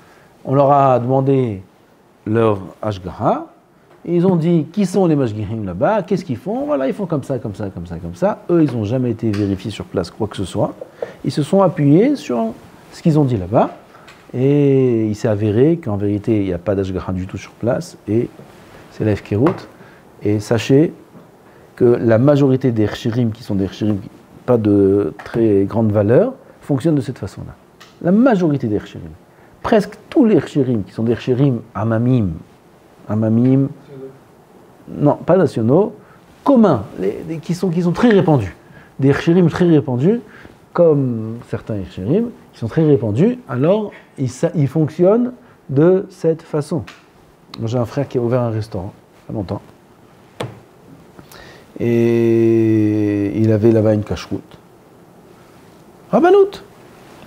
on leur a demandé leur ashgaha. Et ils ont dit qui sont les mashgirim là-bas, qu'est-ce qu'ils font? Voilà, ils font comme ça, comme ça, comme ça, comme ça. Eux, ils n'ont jamais été vérifiés sur place, quoi que ce soit. Ils se sont appuyés sur ce qu'ils ont dit là-bas. Et il s'est avéré qu'en vérité, il n'y a pas d'ashgaha du tout sur place. Et c'est la Hefkerut. Et sachez que la majorité des herchirim, qui sont des herchirim pas de très grande valeur, fonctionnent de cette façon-là. La majorité des herchirim. Presque tous les herchirim, qui sont des herchirim amamim, non, pas nationaux, communs, qui sont très répandus. Des herchirim très répandus, comme certains herchirim, qui sont très répandus, alors ils fonctionnent de cette façon. Moi, j'ai un frère qui a ouvert un restaurant, il y a longtemps. Et il avait là-bas une cacheroute. Rabbanout.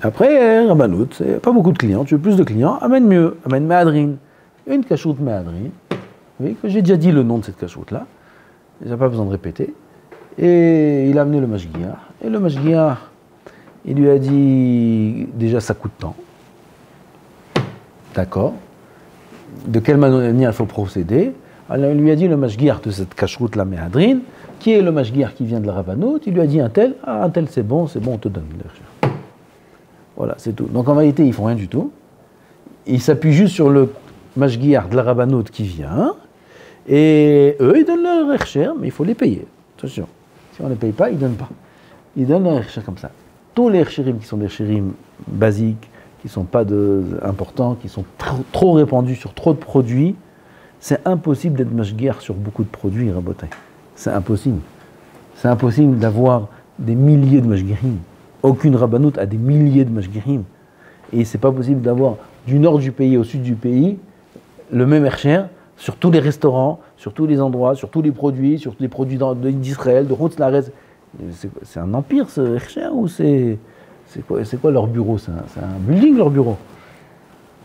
Après, Rabbanout, c'est pas beaucoup de clients. Tu veux plus de clients, amène mieux, amène Mehadrin. Une cacheroute Mehadrin. Oui, que j'ai déjà dit le nom de cette cacheroute-là. Il n'a pas besoin de répéter. Et il a amené le mashgiach. Et le mashgiach, il lui a dit, déjà ça coûte tant. D'accord. De quelle manière il faut procéder? Alors il lui a dit le mashgiach de cette cacheroute-là, Mehadrin, qui est le mashgiach qui vient de la Rabbanout. Il lui a dit un tel c'est bon, on te donne. Voilà, c'est tout. Donc en vérité, ils font rien du tout. Ils s'appuient juste sur le mashgiach de la Rabbanout qui vient. Et eux, ils donnent leur hercher, mais il faut les payer. Attention, si on ne les paye pas, ils ne donnent pas. Ils donnent leur hercher comme ça. Tous les herchirim qui sont des herchirim basiques, qui ne sont pas importants, qui sont trop répandus sur trop de produits, C'est impossible d'être mashgiach sur beaucoup de produits, Rabotai. C'est impossible. C'est impossible d'avoir des milliers de mashgiachim. Aucune rabbanout a des milliers de mashgiachim. Et c'est pas possible d'avoir du nord du pays au sud du pays le même hercher sur tous les restaurants, sur tous les endroits, sur tous les produits d'Israël, de Routz-Larez. C'est un empire ce hercher ou c'est quoi leur bureau? C'est un building leur bureau?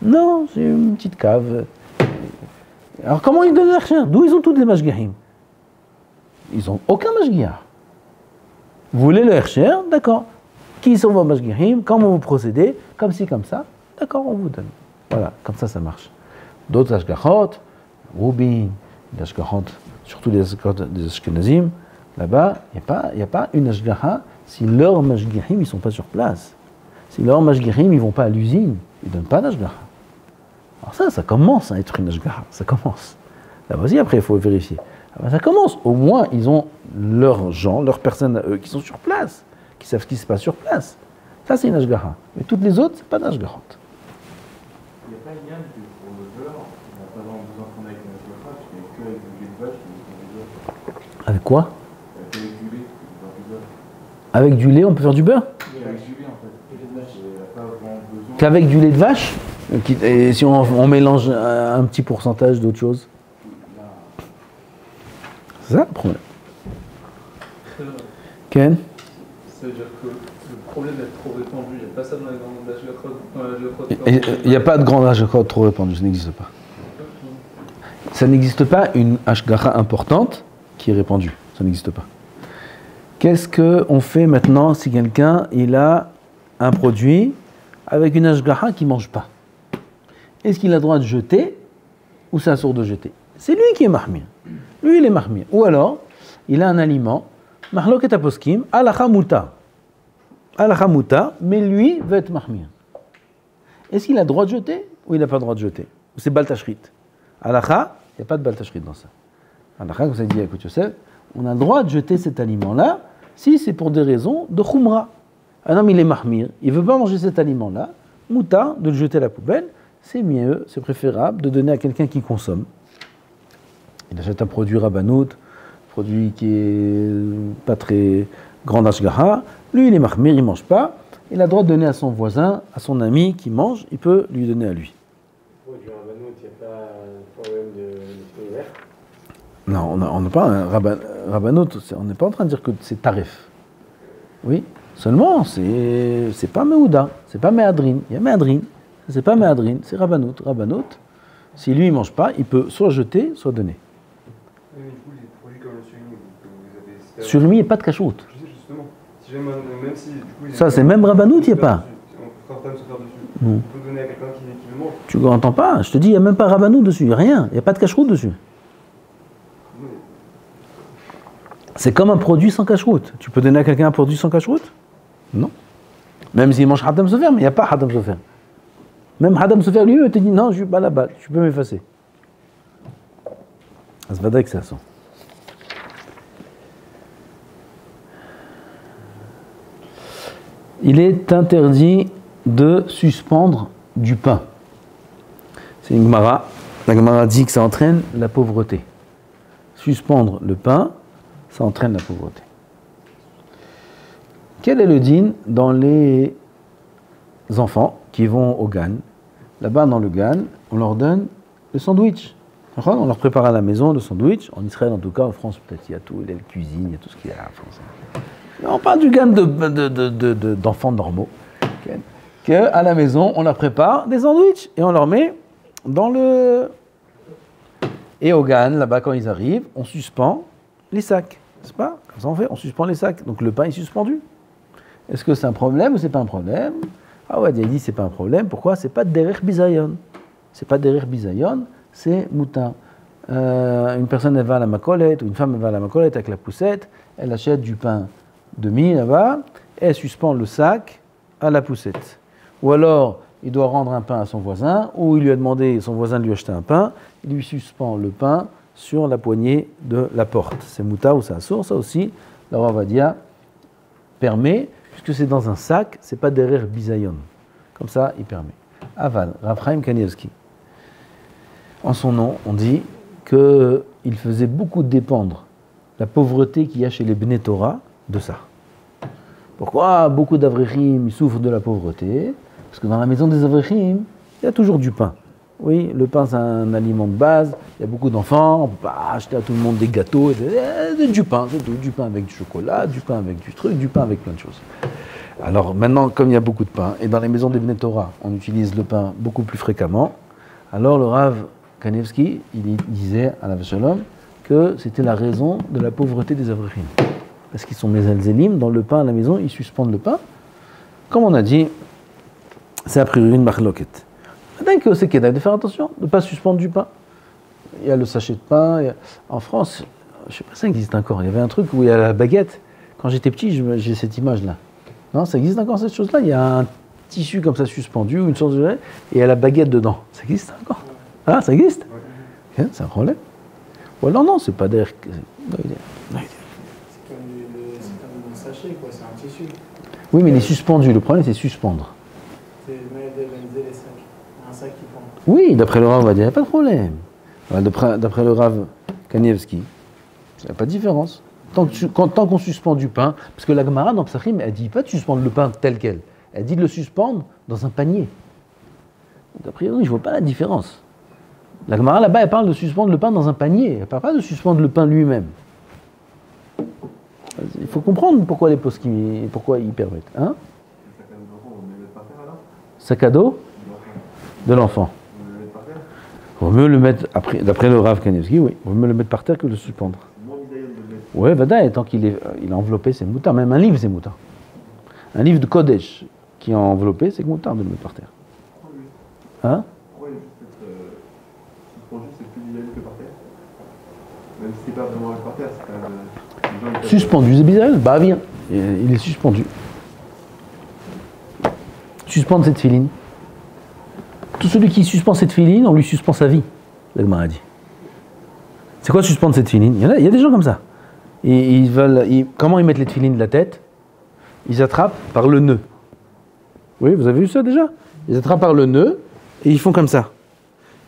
Non, c'est une petite cave. Alors comment ils donnent l'hercher? D'où ils ont tous les mashgiachim? Ils n'ont aucun mashgiach. Vous voulez le hercher? D'accord. Qui sont vos mashgiachim? Comment vous procédez? Comme ci, comme ça? D'accord, on vous donne. Voilà, comme ça marche. D'autres ashgachot, Rubin, des ashgachot, surtout les ashgachot des ashkenazim, là-bas, il n'y a pas une ashgacha si leurs mashgiachim ne sont pas sur place. Si leurs mashgiachim ne vont pas à l'usine, ils ne donnent pas d'ashgacha. Alors ça commence à être une ashgacha, ça commence. Là, vas-y, après, il faut vérifier. Alors, ça commence. Au moins, ils ont leurs gens, leurs personnes à eux qui sont sur place, qui savent ce qui se passe sur place. Ça, c'est une ashgacha. Mais toutes les autres, ce n'est pas d'ashgachot. Il n'y a pas un lien pour le beurre, on n'a pas vraiment besoin qu'on aille avec une ashgacha, parce qu'il n'y a que avec du lait de vache, on peut faire du beurre. Avec quoi? Avec du lait, on peut faire du beurre. Avec du lait, on peut faire du beurre? Avec du lait en fait. Du lait de vache. Il n'y a pas vraiment besoin. Qu'avec du lait de vache? Et si on mélange un petit pourcentage d'autre chose? C'est ça le problème. Ken? Ça veut dire que le problème est trop répandu, il n'y a pas ça dans la grande Il n'y a pas de grande ashgacha trop répandue, ça n'existe pas. Ça n'existe pas une ashgacha importante qui est répandue, ça n'existe pas. Qu'est-ce qu'on fait maintenant si quelqu'un il a un produit avec une ashgacha qui ne mange pas? Est-ce qu'il a le droit de jeter ou c'est assourd de jeter? C'est lui qui est mahmir. Lui, il est mahmir. Ou alors, il a un aliment, mahloket aposkim, alacha muta. Alacha muta, mais lui veut être mahmir. Est-ce qu'il a le droit de jeter ou il n'a pas le droit de jeter? Ou c'est baltashrit? Alacha, il n'y a pas de baltashrit dans ça. Alacha, comme ça dit à Yosef, on a le droit de jeter cet aliment-là si c'est pour des raisons de khumra. Un homme, il est mahmir, il ne veut pas manger cet aliment-là, muta, de le jeter à la poubelle, c'est mieux, c'est préférable de donner à quelqu'un qui consomme. Il achète un produit rabbanout, produit qui est pas très grand ashgacha, lui il est mahmir, il ne mange pas, il a le droit de donner à son voisin, à son ami qui mange, il peut lui donner à lui. Produit rabbanout, il n'y a pas un problème de vert. Non, on n'a pas un rabbanout, on n'est pas en train de dire que c'est tarif. Oui, seulement c'est pas meouda, c'est pas méadrine, il y a méadrine, c'est pas méadrine, c'est rabbanout. Rabbanout, si lui il ne mange pas, il peut soit jeter, soit donner. Oui, mais du coup, les produits comme le surimi, que vous avez... Surimi, il n'y a pas de cacheroute. Je sais justement. Si jamais, même si, du coup, Ça, c'est même rabbanout, il n'y a pas. On peut se faire dessus. Non. On peut donner à quelqu'un qui le mange. Tu n'entends pas, je te dis, il n'y a même pas rabbanout dessus, il n'y a rien, il n'y a pas de cacheroute dessus. Oui. C'est comme un produit sans cacheroute. Tu peux donner à quelqu'un un produit sans cacheroute? Non. Même s'il mange Hadam Sofer, mais il n'y a pas Hadam Sofer. Même Hadam Sofer lui-même te dit non, je ne suis pas là-bas, tu peux m'effacer. Ça va dire que ça sent. Il est interdit de suspendre du pain. C'est une Gemara. La Gemara dit que ça entraîne la pauvreté. Suspendre le pain, ça entraîne la pauvreté. Quel est le din dans les enfants qui vont au GAN? Là-bas, dans le GAN, on leur donne le sandwich. On leur prépare à la maison le sandwich. En Israël, en tout cas, en France, peut-être il y a tout. Il y a la cuisine, il y a tout ce qu'il y a en France. On parle du GAN d'enfants normaux. Qu'à la maison, on leur prépare des sandwichs et on leur met dans le... Et au GAN, là-bas, quand ils arrivent, on suspend les sacs. N'est-ce pas? Comme ça, on fait, on suspend les sacs. Donc le pain est suspendu. Est-ce que c'est un problème ou c'est pas un problème? Ah ouais, il a dit c'est pas un problème. Pourquoi? C'est pas derech bizayon. C'est pas derech bizayon, c'est moutin. Une personne elle va à la macolette, ou une femme elle va à la macolette avec la poussette, elle achète du pain demi là-bas, et elle suspend le sac à la poussette. Ou alors, il doit rendre un pain à son voisin, ou il lui a demandé, son voisin de lui acheter un pain, il lui suspend le pain sur la poignée de la porte. C'est mouta ou c'est assour, ça aussi, la Rav Ovadia permet, puisque c'est dans un sac, c'est pas derrière bizayon. Comme ça, il permet. Aval, Rav Chaim Kanievski. En son nom, on dit qu'il faisait beaucoup dépendre la pauvreté qu'il y a chez les Bnei Torah de ça. Pourquoi beaucoup d'Avrechim souffrent de la pauvreté? Parce que dans la maison des Avrechim, il y a toujours du pain. Oui, le pain c'est un aliment de base, il y a beaucoup d'enfants, on ne peut pas acheter à tout le monde des gâteaux, du pain, c'est tout, du pain avec du chocolat, du pain avec du truc, du pain avec plein de choses. Alors maintenant, comme il y a beaucoup de pain, et dans les maisons des Bnei Torah, on utilise le pain beaucoup plus fréquemment, alors le Rav Kanevski, il disait à la Shalom que c'était la raison de la pauvreté des Avrechim. Parce qu'ils sont mezalzelim, dans le pain à la maison, ils suspendent le pain. Comme on a dit, c'est a priori une marloquette. Donc c'est qu'il y a de faire attention, de ne pas suspendre du pain. Il y a le sachet de pain. En France, je ne sais pas si ça existe encore. Il y avait un truc où il y a la baguette. Quand j'étais petit, j'ai cette image-là. Non, ça existe encore cette chose-là. Il y a un tissu comme ça suspendu, ou une sorte de... et il y a la baguette dedans. Ça existe encore? Ah, ça existe? Okay, c'est un problème. Ou alors non, c'est pas d'air. C'est comme un sachet, quoi. C'est un tissu. Oui, mais il est suspendu. Le problème, c'est suspendre. C'est les sacs. Un sac qui pend. Oui, d'après le Rav, on va dire, il n'y a pas de problème. D'après le Rav Kanievski, il n'y a pas de différence. Tant qu'on suspend du pain, parce que la Gemara dans Psachim, elle ne dit pas de suspendre le pain tel quel. Elle dit de le suspendre dans un panier. Donc, a priori, je ne vois pas la différence. La Gemara là-bas, elle parle de suspendre le pain dans un panier. Elle ne parle pas de suspendre le pain lui-même. Il faut comprendre pourquoi les poskim, pourquoi ils permettent. Hein? Sac à dos de l'enfant. Il vaut mieux le mettre, d'après le Rav Kanevski, oui, il vaut mieux le mettre par terre que le suspendre. Oui, Vada, tant qu'il est enveloppé, c'est moutard. Même un livre, c'est moutard. Un livre de Kodesh qui est enveloppé, c'est moutard de le mettre par terre. Hein? Oui, c'est plus bizarre que par terre. Même si c'est pas vraiment par terre, c'est quand même. Suspendu, c'est bizarre, bah viens. Il est suspendu. Suspendre cette filine. Tout celui qui suspend cette filine, on lui suspend sa vie, la Gemara dit. C'est quoi suspendre cette filine? Il y a des gens comme ça. Et comment ils mettent les filines de la tête? Ils attrapent par le nœud. Oui, vous avez vu ça déjà? Ils attrapent par le nœud et ils font comme ça.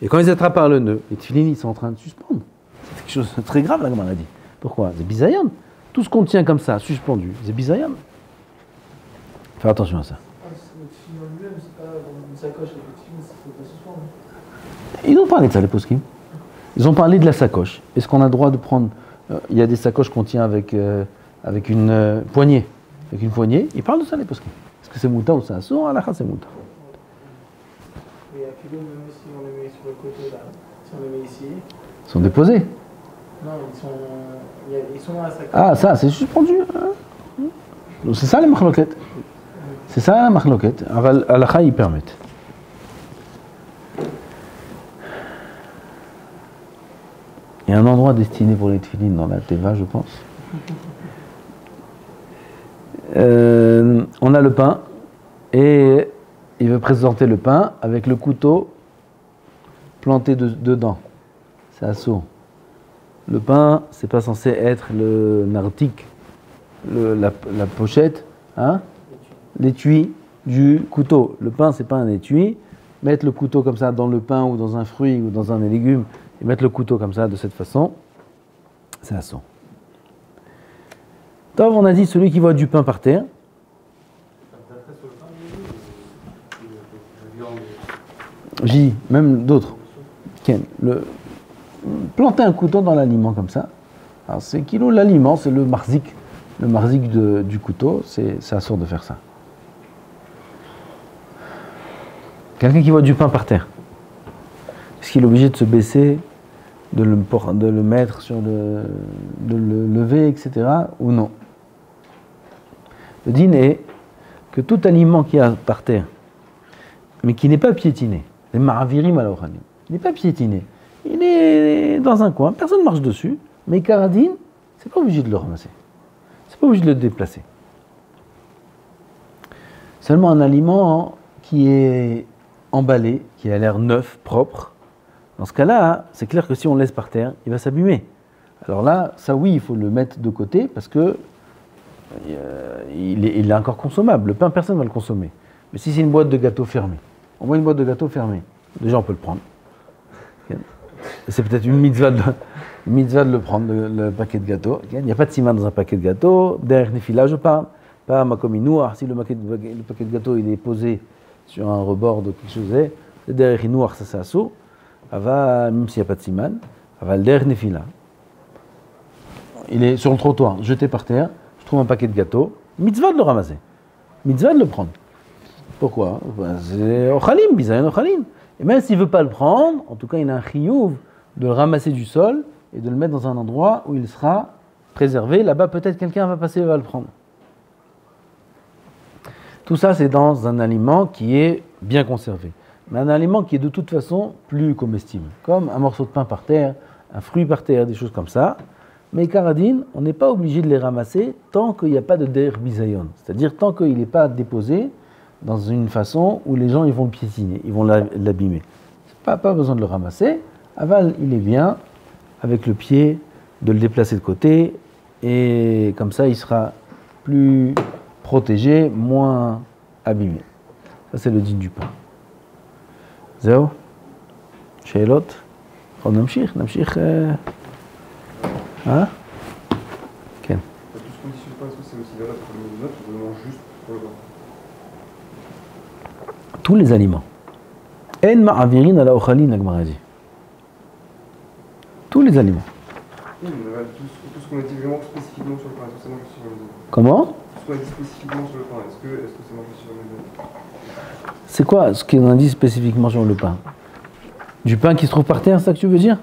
Et quand ils attrapent par le nœud, les filines, ils sont en train de suspendre. C'est quelque chose de très grave, la Gemara dit. Pourquoi? C'est bizayan. Tout ce qu'on tient comme ça, suspendu, c'est bizayan. Faire attention à ça. Ils ont parlé de ça, les poskim. Ils ont parlé de la sacoche. Est-ce qu'on a le droit de prendre... il y a des sacoches qu'on tient avec une poignée. Avec une poignée. Ils parlent de ça, les poskim. Est-ce que c'est mouta ou ça? Souvent, à la c'est mouta. Et à Philo, même si on les met sur le côté, là, si on les met ici... Ils sont déposés. Non, ils sont à la sacoche. Ah, ça, c'est suspendu. Hein? C'est ça, les marloquettes. C'est ça, la marloquette. À la ils permettent. Il y a un endroit destiné pour les tefilines dans la Teva, je pense. On a le pain et il veut présenter le pain avec le couteau planté dedans. C'est assaut. Le pain, c'est pas censé être le nartik, la pochette, hein? L'étui du couteau. Le pain, c'est pas un étui. Mettre le couteau comme ça dans le pain ou dans un fruit ou dans un légume et mettre le couteau comme ça de cette façon, c'est assaut. Donc on a dit celui qui voit du pain par terre. J'ai dit, même d'autres. Planter un couteau dans l'aliment comme ça. Alors c'est kilo l'aliment, c'est le marzik. Le marzik du couteau, c'est assaut de faire ça. Quelqu'un qui voit du pain par terre, est-ce qu'il est obligé de se baisser, de le mettre sur de le lever, etc. ou non? Le din est que tout aliment qui est par terre, mais qui n'est pas piétiné, les maravirim al-okhanim, il n'est pas piétiné, il est dans un coin, personne ne marche dessus, mais karadine, c'est pas obligé de le ramasser, c'est pas obligé de le déplacer. Seulement un aliment qui est emballé, qui a l'air neuf, propre, dans ce cas-là, c'est clair que si on le laisse par terre, il va s'abîmer. Alors là, ça oui, il faut le mettre de côté parce que il est encore consommable. Le pain, personne ne va le consommer. Mais si c'est une boîte de gâteau fermée, on voit une boîte de gâteau fermée, déjà on peut le prendre. c'est peut-être une mitzvah de le prendre, le paquet de gâteaux. Il n'y a pas de siman dans un paquet de gâteaux. Derrière Nefila, je parle. Pas makominouar. Si le paquet de gâteaux il est posé sur un rebord de quelque chose, c'est derrière Inouar, ça c'est assourd. Même s'il n'y a pas de siman, le derrière Nefila. Il est sur le trottoir, jeté par terre. Je trouve un paquet de gâteaux. Mitzvah de le ramasser. Mitzvah de le prendre. Pourquoi? C'est Ochalim, Bizayon Ochalim. Et même s'il ne veut pas le prendre, en tout cas il a un chiyuv de le ramasser du sol et de le mettre dans un endroit où il sera préservé. Là-bas, peut-être quelqu'un va passer et va le prendre. Tout ça, c'est dans un aliment qui est bien conservé. Mais un aliment qui est de toute façon plus comestible. Comme un morceau de pain par terre, un fruit par terre, des choses comme ça. Mais caradine, on n'est pas obligé de les ramasser tant qu'il n'y a pas de der bisayon. C'est-à-dire tant qu'il n'est pas déposé dans une façon où les gens ils vont le piétiner, ils vont l'abîmer. Pas besoin de le ramasser. Aval, il est bien, avec le pied, de le déplacer de côté, et comme ça, il sera plus protégé, moins abîmé. Ça, c'est le din du pain. Zéo? Sheilot? On namshich? Hein? Ken? Tout ce qu'on dit sur le pain, est-ce que c'est aussi valable pour le notes ou vraiment juste pour le pain? Tous les aliments. En ma'avirin ala ochalin, Agmara dit. Tous les aliments. Oui, mais tout ce qu'on a dit vraiment spécifiquement sur le pain, est-ce que c'est marqué sur le notes? Comment? Tout ce qu'on a dit spécifiquement sur le pain, est-ce que c'est marqué sur le notes? C'est quoi ce qu'on a dit spécifiquement sur le pain? Du pain qui se trouve par terre, c'est ça que tu veux dire?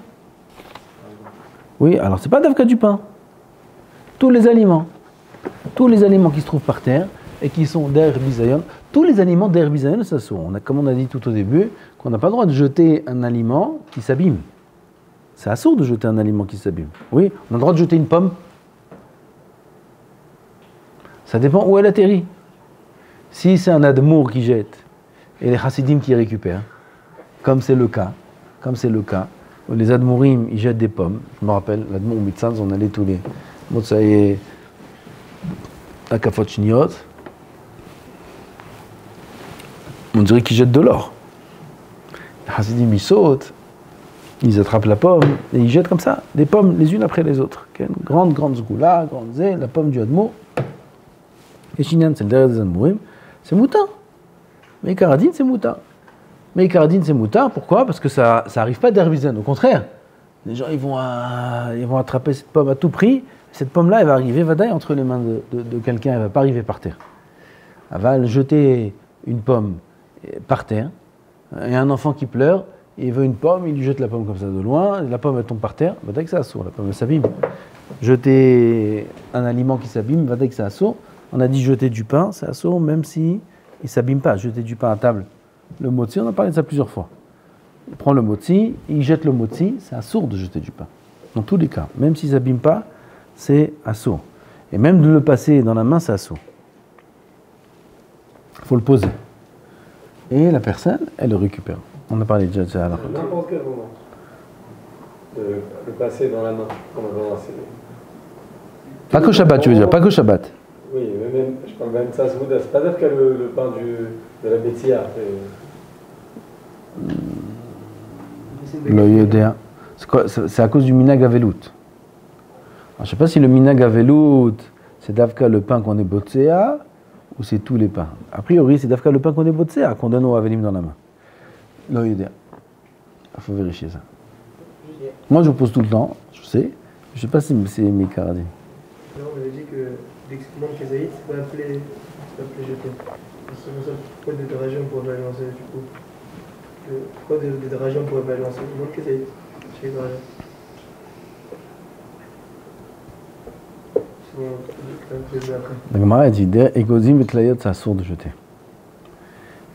Oui, alors c'est pas d'avka du pain. Tous les aliments qui se trouvent par terre et qui sont derrière bisayon, tous les aliments derrière bisayon, ça sont. Comme on a dit tout au début, qu'on n'a pas le droit de jeter un aliment qui s'abîme. C'est assourd de jeter un aliment qui s'abîme. Oui, on a le droit de jeter une pomme. Ça dépend où elle atterrit. Si c'est un admour qui jette et les chassidim qui récupèrent, comme c'est le cas, les admourim ils jettent des pommes. Je me rappelle, l'admour Mitzanz, on allait tous les Motsaïe à Kafot Shniot. On dirait qu'ils jettent de l'or. Les chassidim ils sautent, ils attrapent la pomme et ils jettent comme ça, des pommes les unes après les autres. Grande zgoula, grande zé, la pomme du admour. Et Shinyan, c'est le derrière des admourim, c'est moutin. Mais Karadine, c'est moutin. Pourquoi? Parce que ça n'arrive pas d'herbizen. Au contraire, les gens ils vont attraper cette pomme à tout prix. Cette pomme-là, elle va arriver vadaï entre les mains de quelqu'un, elle ne va pas arriver par terre. Elle va jeter une pomme par terre. Il y a un enfant qui pleure, il veut une pomme, il lui jette la pomme comme ça de loin, la pomme elle tombe par terre, vadaï que ça assourd, la pomme elle s'abîme. Jeter un aliment qui s'abîme, vadaï que ça assourd. On a dit jeter du pain, ça assourd même si il ne s'abîme pas. Jeter du pain à table. Le motzi, on a parlé de ça plusieurs fois. Il prend le motzi, il jette le motzi, c'est assourd de jeter du pain. Dans tous les cas, même s'il ne s'abîme pas, c'est assourd. Et même de le passer dans la main, c'est assourd. Il faut le poser. Et la personne, elle le récupère. On a parlé déjà de ça. N'importe quel moment. Le passer dans la main. Pas qu'au Shabbat, tu veux dire, pas qu'au Shabbat. Oui, mais même, je parle même de ça, c'est pas dire que le pain de la Betsia. Le Yodéa. C'est à cause du minag avelout. Je ne sais pas si le minag avelout, c'est d'Avka le pain qu'on est botséa, ou c'est tous les pains. A priori, c'est d'Avka le pain qu'on est botséa, qu'on donne au avelim dans la main. Le Yodéa. Il faut vérifier ça. Moi, je pose tout le temps, je sais. Je ne sais pas si c'est mes caradines. Là, on avait dit que l'excrément de Kazaït, c'est pas appelé jeté. C'est pour ça, pourquoi des dragions pourraient pas le lancer du coup? Pourquoi des dragions pourraient pas le lancer? Le monde Kazaït, chez les dragions. La Gemara dit Egozim et Klayot, c'est assourd de jeter.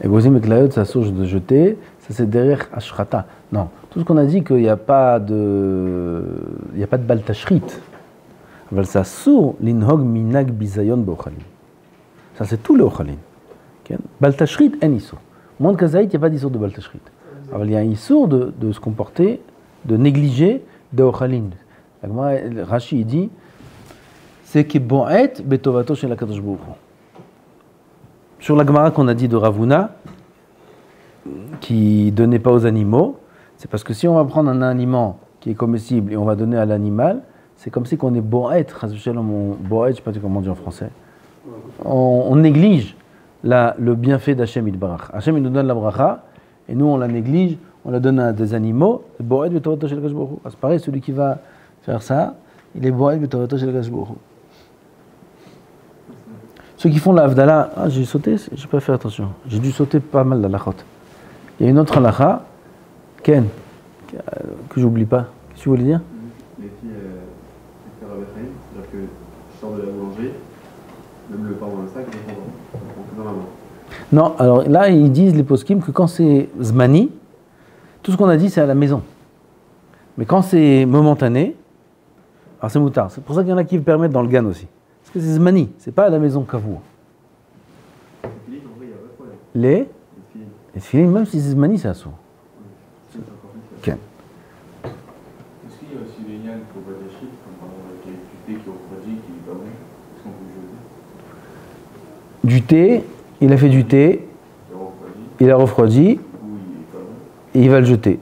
Egozim et Klayot, c'est assourd de jeter, ça c'est derrière Ashrata. Non, tout ce qu'on a dit qu'il n'y a pas de Baltashrit. C'est assourd, l'inhog minag bizayon be'ochalim. Ça c'est tout le ochalim. Baltashrit, en issour. Monde Kazaït, il n'y a pas d'issour de Baltashrit. Il y a un issour de se comporter, de négliger de ochalim. Rashi dit c'est qui bo'et betovato chez la Kadosh Baruch Hu. Sur la Gemara qu'on a dit de Ravuna, qui donnait pas aux animaux, C'est parce que si on va prendre un aliment qui est comestible et on va donner à l'animal, c'est comme si on est bo'et, boa'et, je ne sais pas comment on dit en français. On néglige le bienfait d'Hachem Yitbarach. Hachem il nous donne la bracha, et nous on la néglige, on la donne à des animaux. Bo'et b'tovato shel Akadosh Baruch Hu. C'est pareil, celui qui va faire ça, il est bo'et b'tovato shel Akadosh Baruch Hu. Ceux qui font la Havdalah, j'ai sauté, j'ai pas fait attention. J'ai dû sauter pas mal d'halachot. Il y a une autre halacha, Ken, que j'oublie pas. Qu'est-ce que tu voulais dire? Les filles, c'est-à-dire que je sors de la boulangerie, même le pain dans le sac, je prends dans la main. Non, alors là, ils disent, les poskim, que quand c'est zmani, tout ce qu'on a dit, c'est à la maison. Mais quand c'est momentané, alors c'est moutard. C'est pour ça qu'il y en a qui le permettent dans le gan aussi. Parce que c'est zmani, c'est pas à la maison kavour. Les filles, même si c'est zmani, c'est assourd. Ok. Est-ce qu'il y a aussi des liens pour des chiffres, comme par exemple avec du thé qui est refroidi, qui est pas bon? Est-ce qu'on peut le jeter? Du thé, il a fait du thé, il a refroidi, et il va le jeter.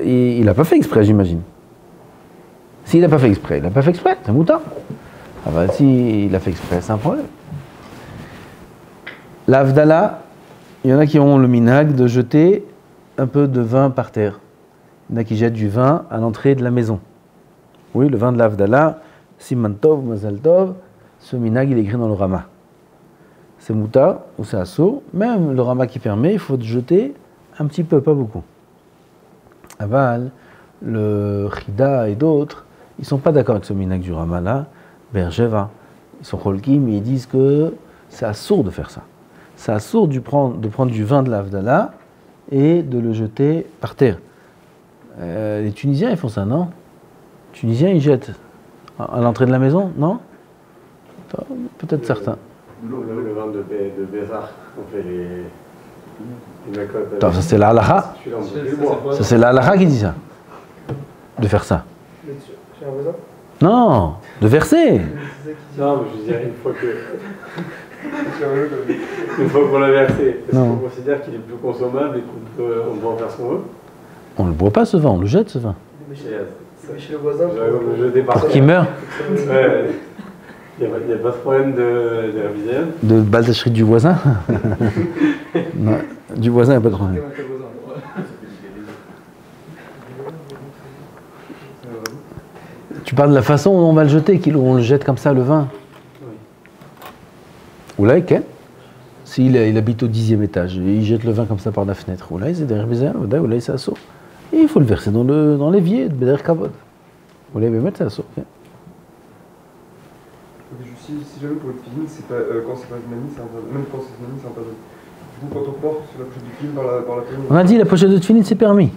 Il n'a pas fait exprès, j'imagine. S'il n'a pas fait exprès, il n'a pas fait exprès, c'est un moutard. Ah bah si il a fait exprès, c'est un problème. L'Havdalah, il y en a qui ont le minhag de jeter un peu de vin par terre. Il y en a qui jettent du vin à l'entrée de la maison. Oui, le vin de l'Havdalah, Siman Tov, Mazal Tov, ce minhag il est écrit dans le Rama. C'est moutard ou c'est assaut, même le Rama qui permet, il faut jeter un petit peu, pas beaucoup. Aval, le Chida et d'autres, ils ne sont pas d'accord avec ce minhag du Rama là, Berjeva. Ils sont cholkim, mais ils disent que c'est assourd de faire ça. C'est assourd de prendre du vin de l'Havdalah et de le jeter par terre. Les Tunisiens, ils font ça, non? Les Tunisiens, ils jettent à l'entrée de la maison, non? Peut-être certains. Le vin de Bézard, on fait les macotes. Attends, ça c'est la halakha. Ça c'est la halakha qui dit ça. De faire ça. Chez un voisin? Non, de verser. Non, mais je veux dire, une fois qu'on l'a versé, est-ce qu'on considère qu'il est plus consommable et qu'on peut en faire ce qu'on veut? On ne le boit pas ce vin, on le jette ce vin. Chez le voisin. Le jeter par Pour qu'il meure. Ouais. Il n'y a pas de problème de révision. De baldacherie du voisin. Non, du voisin, il n'y a pas de problème. Tu parles de la façon dont on va le jeter, on le jette comme ça, le vin. Oulaï, Ken, s'il habite au 10e étage, et il jette le vin comme ça par la fenêtre. Oulaï, c'est derrière Bézéa, Oulaï, c'est assaut. Et il faut le verser dans l'évier de Beder Kavod. Oulaï, mettre c'est assaut. Si jamais pour être fini, c'est pas, quand c'est pas Zmani, c'est interdit. Même quand c'est Zmani, c'est interdit. Du coup, quand on porte sur la pochette du film par la famille. On a dit la pochette de tefillin, c'est permis.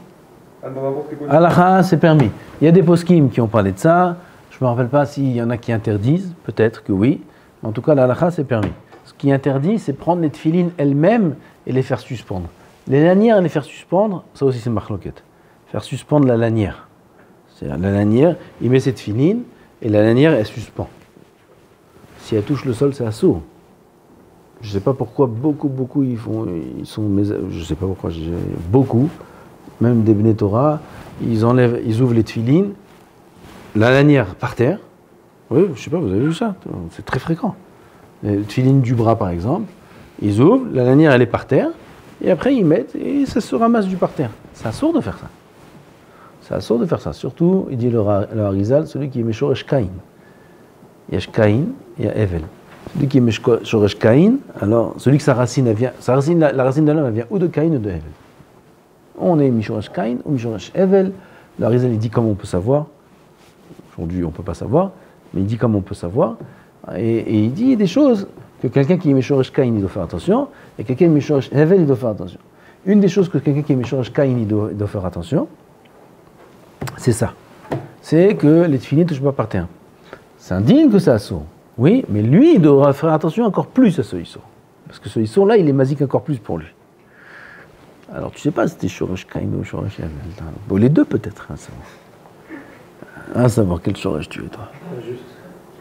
Ah, dans n'importe quel Halakha, c'est permis. Il y a des poskim qui ont parlé de ça. Je ne me rappelle pas s'il y en a qui interdisent, peut-être que oui. En tout cas, la halakha, c'est permis. Ce qui interdit, c'est prendre les tefillin elles-mêmes et les faire suspendre. Les lanières et les faire suspendre, ça aussi c'est marloquette. Faire suspendre la lanière. C'est-à-dire la lanière, il met ses tefillin et la lanière, elle suspend. Si elle touche le sol, c'est assaut. Je ne sais pas pourquoi beaucoup ils sont, je ne sais pas pourquoi, beaucoup, même des Bnei Torah, ils ouvrent les tefillin, la lanière par terre. Oui, je ne sais pas, vous avez vu ça, c'est très fréquent. Les tefillin du bras par exemple, ils ouvrent, la lanière elle est par terre, et après ils mettent, et ça se ramasse du par terre. C'est assaut de faire ça. C'est assaut de faire ça. Surtout, il dit le Harizal, celui qui est Meshoresh Kain. Il y a Shkain, il y a Evel. Celui qui est Meshoresh Kain, alors celui que la racine de l'homme, elle vient ou de Kain ou de Evel. On est Meshoresh Kain ou Meshoresh Evel. Le Harizal, il dit comment on peut savoir. Aujourd'hui, on ne peut pas savoir, mais il dit comment on peut savoir. Et il dit des choses que quelqu'un qui est Meshoresh Kain, il doit faire attention, et quelqu'un qui est Meshoresh Evel, il doit faire attention. Une des choses que quelqu'un qui est Meshoresh Kain, il doit faire attention, c'est ça. C'est que les tefillin ne touchent pas par terre. C'est indigne que ça assaut. Oui, mais lui, il devra faire attention encore plus à ce issour. Parce que ce issour-là, il est masique encore plus pour lui. Alors, tu sais pas si c'était Shoresh Kain ou Shoresh Evel. Bon, les deux peut-être, à savoir quel Shoresh tu es, toi. Juste,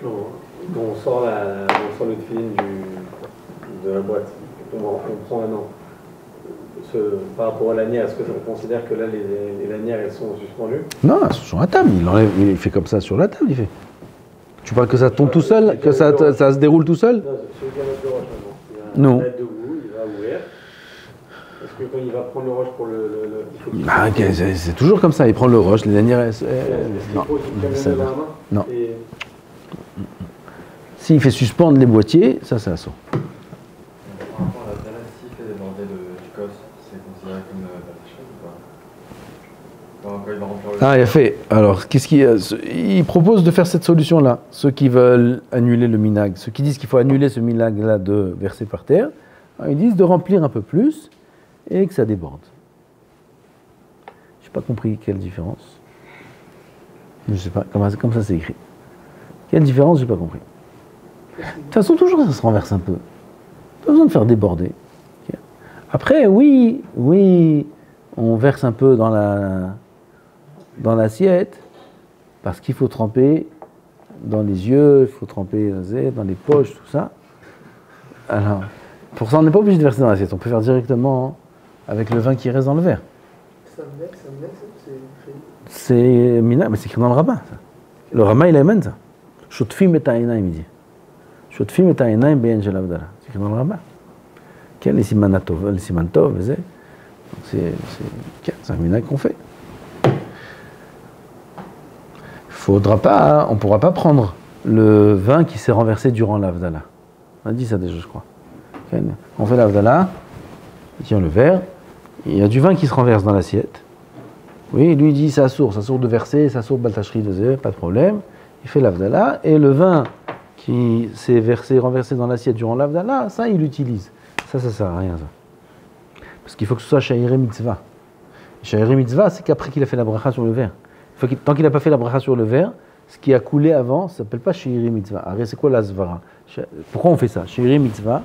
on sort le tefillin de la boîte. On prend un an. par rapport à lanière, est-ce que on considère que là les lanières elles sont suspendues? Non, elles sont sur la table. Il enlève, il fait comme ça sur la table, il fait. Tu parles que ça tombe tout seul, que ça se déroule tout seul? Non, celui qui a le roche maintenant. Non. Il va mettre debout, il va ouvrir. Est-ce que quand il va prendre le roche pour il faut qu'il Ah, ok, c'est toujours comme ça. Il prend le roche, les lanières. Non, ça va. Non. S'il fait suspendre les boîtiers, ça c'est assaut. Par rapport à la Dala, s'il fait déborder du cos, c'est considéré comme batachage ou pas? Quand il va remplir le. Ah, il a fait. Alors, il propose de faire cette solution-là. Ceux qui veulent annuler le minag, ceux qui disent qu'il faut annuler ce minag-là de verser par terre, ils disent de remplir un peu plus et que ça déborde. Je n'ai pas compris quelle différence. Je ne sais pas, comme ça c'est écrit. Quelle différence, je n'ai pas compris. De toute façon, toujours ça se renverse un peu. Pas besoin de faire déborder. Okay. Après, oui, on verse un peu dans l'assiette, parce qu'il faut tremper dans les yeux, il faut tremper dans les poches, tout ça. Alors, pour ça, on n'est pas obligé de verser dans l'assiette. On peut faire directement avec le vin qui reste dans le verre. Ça me laisse, C'est mina, mais c'est écrit dans le rabbin. Ça. Le rabbin, il amène ça. Shotfim et ta'inaim, il dit. Shotfim et ta'inaim be'en shel avdala. C'est écrit dans le rabbin. Quel est le siman tov, c'est un mina qu'on fait. Faudra pas, on ne pourra pas prendre le vin qui s'est renversé durant l'avdala. On a dit ça déjà, je crois. On fait l'avdala, il tient le verre, il y a du vin qui se renverse dans l'assiette. Oui, lui il dit ça sourd de verser, ça sourd baltacherie de zé, pas de problème. Il fait l'avdala, et le vin qui s'est renversé dans l'assiette durant l'avdala, ça il l'utilise. Ça sert à rien, ça. Parce qu'il faut que ce soit shayiré mitzvah. Shayiré mitzvah, c'est qu'après qu'il a fait la bracha sur le verre. Tant qu'il n'a pas fait la bracha sur le verre, ce qui a coulé avant, ça ne s'appelle pas shayiré mitzvah. Alors c'est quoi la zvara? Pourquoi on fait ça? Shayiré mitzvah,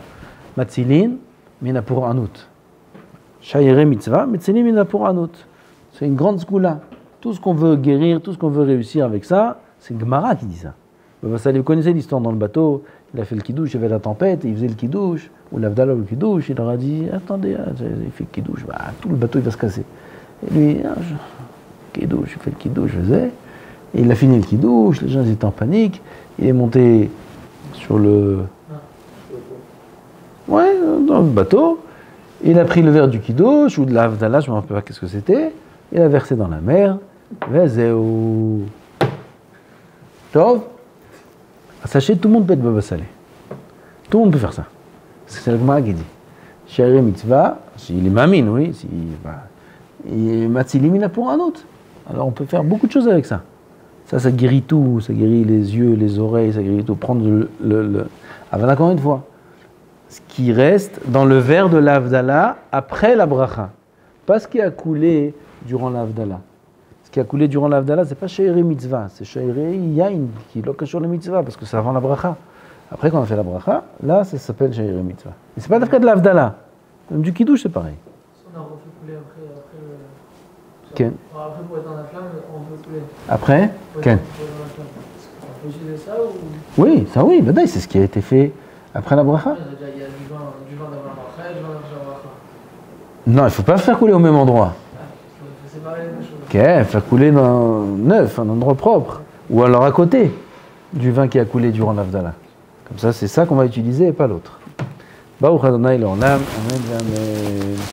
matzilin, mina pour anout. Shayiré mitzvah, matzilin, mina pour anout. C'est une grande skoula. Tout ce qu'on veut guérir, tout ce qu'on veut réussir avec ça, c'est Gemara qui dit ça. Vous connaissez l'histoire dans le bateau, il a fait le kidouche, il y avait la tempête, il faisait le kidouche, ou l'avdala ou le kidouche, il leur a dit, attendez, il fait le kidouche, tout le bateau il va se casser. Et lui, kidouche, il fait le kidouche, je faisais. Et il a fini le kidouche, les gens étaient en panique, il est monté sur le... Ouais, dans le bateau, il a pris le verre du kidouche, ou de l'avdala, je ne me rappelle pas qu'est-ce que c'était, il a versé dans la mer, Vezéou. Tov. Sachez, tout le monde peut être baba salé. Tout le monde peut faire ça. C'est le Gemara qui dit. Shayiré mitzvah, s'il est mamine, oui, il matzilimina pour un autre. Alors on peut faire beaucoup de choses avec ça. Ça guérit tout, ça guérit les yeux, les oreilles, ça guérit tout. Prendre Avant encore une fois, ce qui reste dans le verre de l'avdala après la bracha. Pas ce qui a coulé durant l'avdala. Ce qui a coulé durant l'avdala, c'est pas shayiré mitzvah, c'est shayiré yain, qui est l'occasion de mitzvah, parce que c'est avant la bracha. Après, quand on a fait la bracha, là, ça s'appelle shayiré mitzvah. Mais c'est pas d'après de l'avdala. Même du kidouche, c'est pareil. Si on a refait couler après Ken. Après, pour être dans la flamme, on peut couler. Après Ken. On peut utiliser ça ou. Oui, ça oui, ben c'est ce qui a été fait après la bracha. Il y a du vin d'avant la bracha et du vin après la bracha. Non, il ne faut pas faire couler au même endroit. Il faut séparer les deux choses. Ok, faire couler dans neuf, un endroit propre. Ou alors à côté du vin qui a coulé durant l'avdala. Comme ça, c'est ça qu'on va utiliser et pas l'autre. Baruch Adonai l'olam, amen, amen.